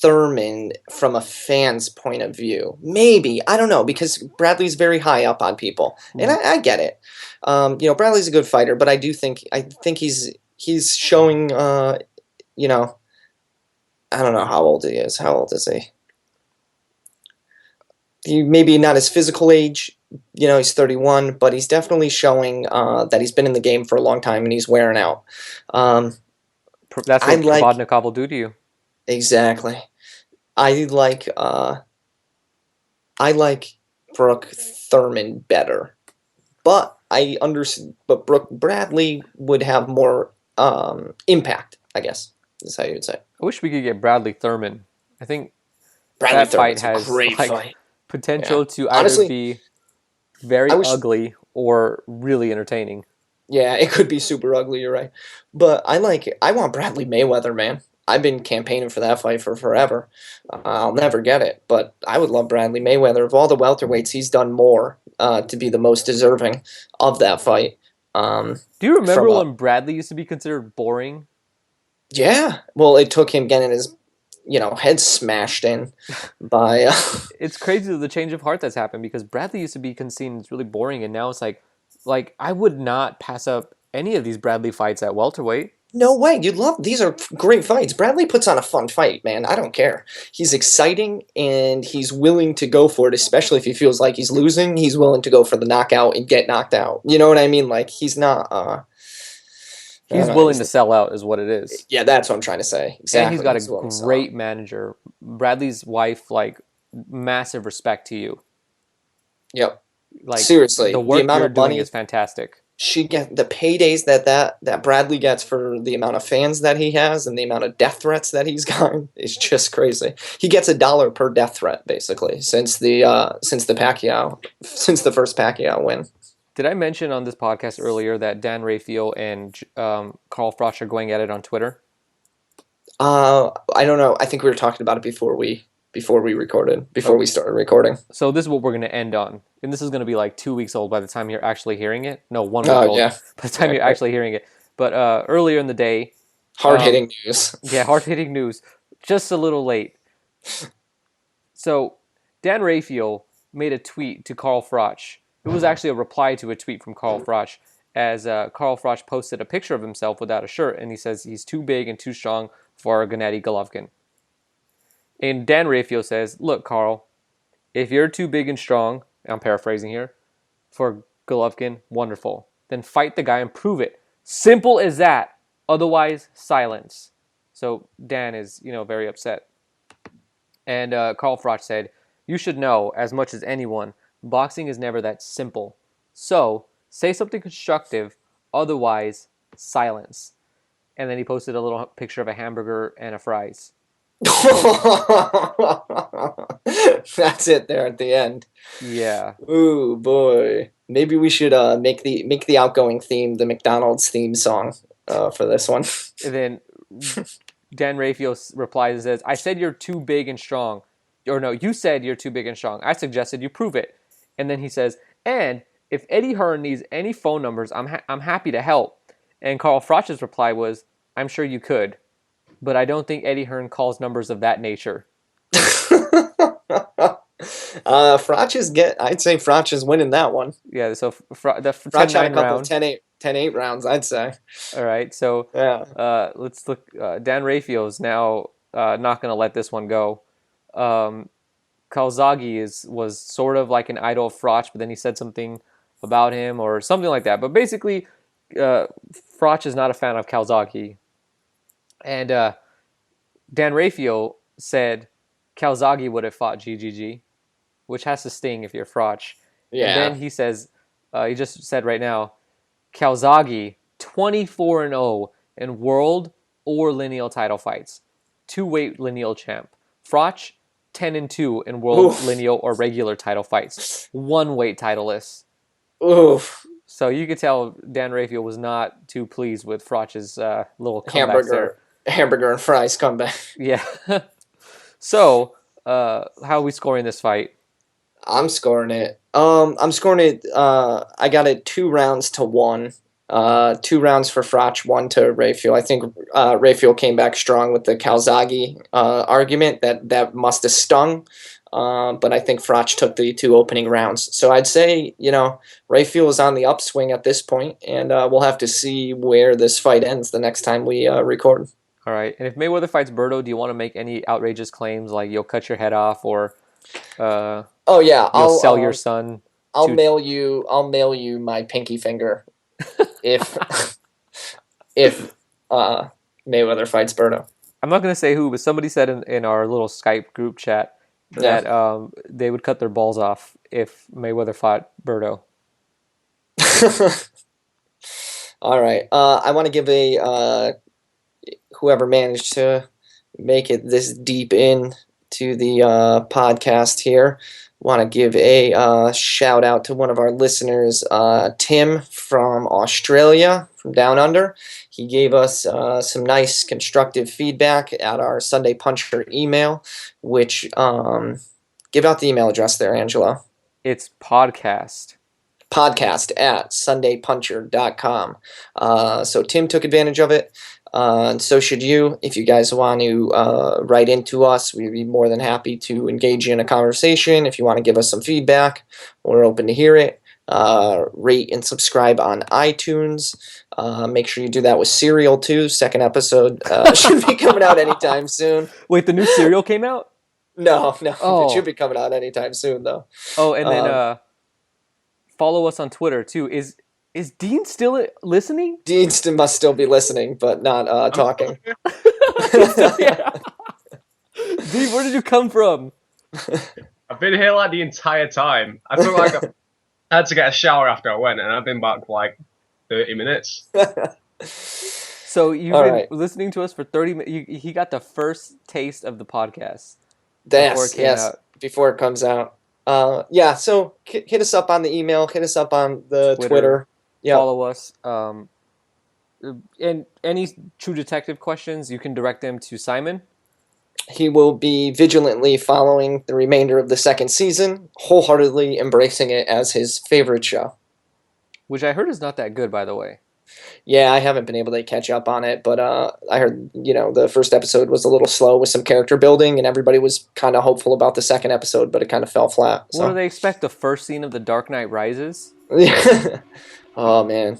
Thurman from a fan's point of view. Maybe, I don't know, because Bradley's very high up on people, and I get it. You know, Bradley's a good fighter, but I think he's showing. You know, I don't know how old he is. How old is he? He maybe not his physical age. You know, he's 31, but he's definitely showing that he's been in the game for a long time and he's wearing out. That's what Provodnikov will do to you. Exactly. I like Brook Thurman better, but but Bradley would have more impact, I guess is how you would say. I wish we could get Bradley Thurman. I think Bradley that Thurman's fight has a great fight. Potential to either be very ugly or really entertaining. Yeah, it could be super ugly, you're right. But I want Bradley Mayweather, man. I've been campaigning for that fight for forever. I'll never get it, but I would love Bradley Mayweather. Of all the welterweights, he's done more to be the most deserving of that fight. Do you remember when Bradley used to be considered boring? Yeah. Well, it took him getting his head smashed in by... It's crazy the change of heart that's happened, because Bradley used to be seen as really boring, and now it's like I would not pass up any of these Bradley fights at welterweight. No way. These are great fights. Bradley puts on a fun fight, man. I don't care. He's exciting and he's willing to go for it, especially if he feels like he's losing. He's willing to go for the knockout and get knocked out. You know what I mean? Like, he's not... he's willing to sell out is what it is. Yeah, that's what I'm trying to say. Exactly. And he's got a great manager. Bradley's wife, massive respect to you. Yep. Seriously, the work you're doing is fantastic. She get the paydays that Bradley gets for the amount of fans that he has and the amount of death threats that he's gotten is just crazy. He gets $1 per death threat basically since the first Pacquiao win. Did I mention on this podcast earlier that Dan Rafael and Carl Froch are going at it on Twitter? I don't know. I think we were talking about it before we before we started recording. So this is what we're going to end on. And this is going to be like 2 weeks old by the time you're actually hearing it. No, 1 week old yeah. by the time you're actually hearing it. But earlier in the day... Hard-hitting news. Yeah, hard-hitting news. Just a little late. So Dan Rafael made a tweet to Carl Froch. It was actually a reply to a tweet from Carl Froch, as Carl Froch posted a picture of himself without a shirt, and he says he's too big and too strong for Gennady Golovkin. And Dan Rafael says, look, Carl, if you're too big and strong, I'm paraphrasing here, for Golovkin, wonderful. Then fight the guy and prove it. Simple as that. Otherwise, silence. So Dan is, very upset. And Carl Froch said, you should know, as much as anyone, boxing is never that simple. So, say something constructive, otherwise, silence. And then he posted a little picture of a hamburger and a fries. That's it there at the end. Yeah. Ooh, boy. Maybe we should make the outgoing theme the McDonald's theme song for this one. And then Dan Rafael replies and says, I said you're too big and strong. Or no, you said you're too big and strong. I suggested you prove it. And then he says, and if Eddie Hearn needs any phone numbers, I'm happy to help. And Carl Froch's reply was, I'm sure you could, but I don't think Eddie Hearn calls numbers of that nature. I'd say Froch is winning that one. Yeah, so Froch had a couple of 10-8 rounds, I'd say. All right, so yeah. Let's look. Dan Rafael's now not going to let this one go. Calzaghe was sort of like an idol of Froch, but then he said something about him or something like that. But basically, Froch is not a fan of Calzaghe. And Dan Rafael said Calzaghe would have fought GGG, which has to sting if you're Froch. Yeah. And then he says, he just said right now, Calzaghe 24-0 in world or lineal title fights, 2-weight lineal champ. Froch 10-2 in world lineal or regular title fights, 1-weight titleist. Oof. So you could tell Dan Rafael was not too pleased with Froch's little comeback there. Hamburger and fries comeback. Yeah. So, how are we scoring this fight? I'm scoring it. I got it 2-1. 2 rounds for Froch, 1 to Rafael. I think Rafael came back strong with the Calzaghe argument that must have stung. But I think Froch took the 2 opening rounds. So I'd say, Rafael is on the upswing at this point, and we'll have to see where this fight ends the next time we record. All right. And if Mayweather fights Berto, do you want to make any outrageous claims like you'll cut your head off or you'll sell your son? I'll mail you my pinky finger if Mayweather fights Berto. I'm not going to say who, but somebody said in our little Skype group chat that they would cut their balls off if Mayweather fought Berto. All right. I want to give whoever managed to make it this deep in to the podcast here, want to give a shout out to one of our listeners, Tim from Australia, from Down Under. He gave us some nice constructive feedback at our Sunday Puncher email, which give out the email address there, Angelo. It's podcast at SundayPuncher.com. So Tim took advantage of it. And so should you. If you guys want to write into us, we'd be more than happy to engage you in a conversation. If you want to give us some feedback, we're open to hear it. Rate and subscribe on iTunes. Make sure you do that with Serial too. Second episode should be coming out anytime soon. Wait, the new Serial came out? No. It should be coming out anytime soon, though. Oh, and then follow us on Twitter too. Is Dean still listening? Dean must still be listening, but not talking. Yeah. Dean, where did you come from? I've been here like the entire time. I feel like I had to get a shower after I went, and I've been back for like 30 minutes. So you've been listening to us for 30 minutes. He got the first taste of the podcast. Before it comes out. So hit us up on the email, hit us up on the Twitter. Yep. Follow us. And any True Detective questions, you can direct them to Simon. He will be vigilantly following the remainder of the second season, wholeheartedly embracing it as his favorite show. Which I heard is not that good, by the way. Yeah, I haven't been able to catch up on it, but I heard, the first episode was a little slow with some character building, and everybody was kind of hopeful about the second episode, but it kind of fell flat. So. What do they expect? The first scene of The Dark Knight Rises? Oh man,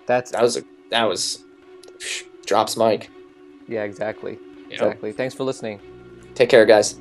that was drops mic. Yeah, exactly. Yep. Exactly. Thanks for listening. Take care, guys.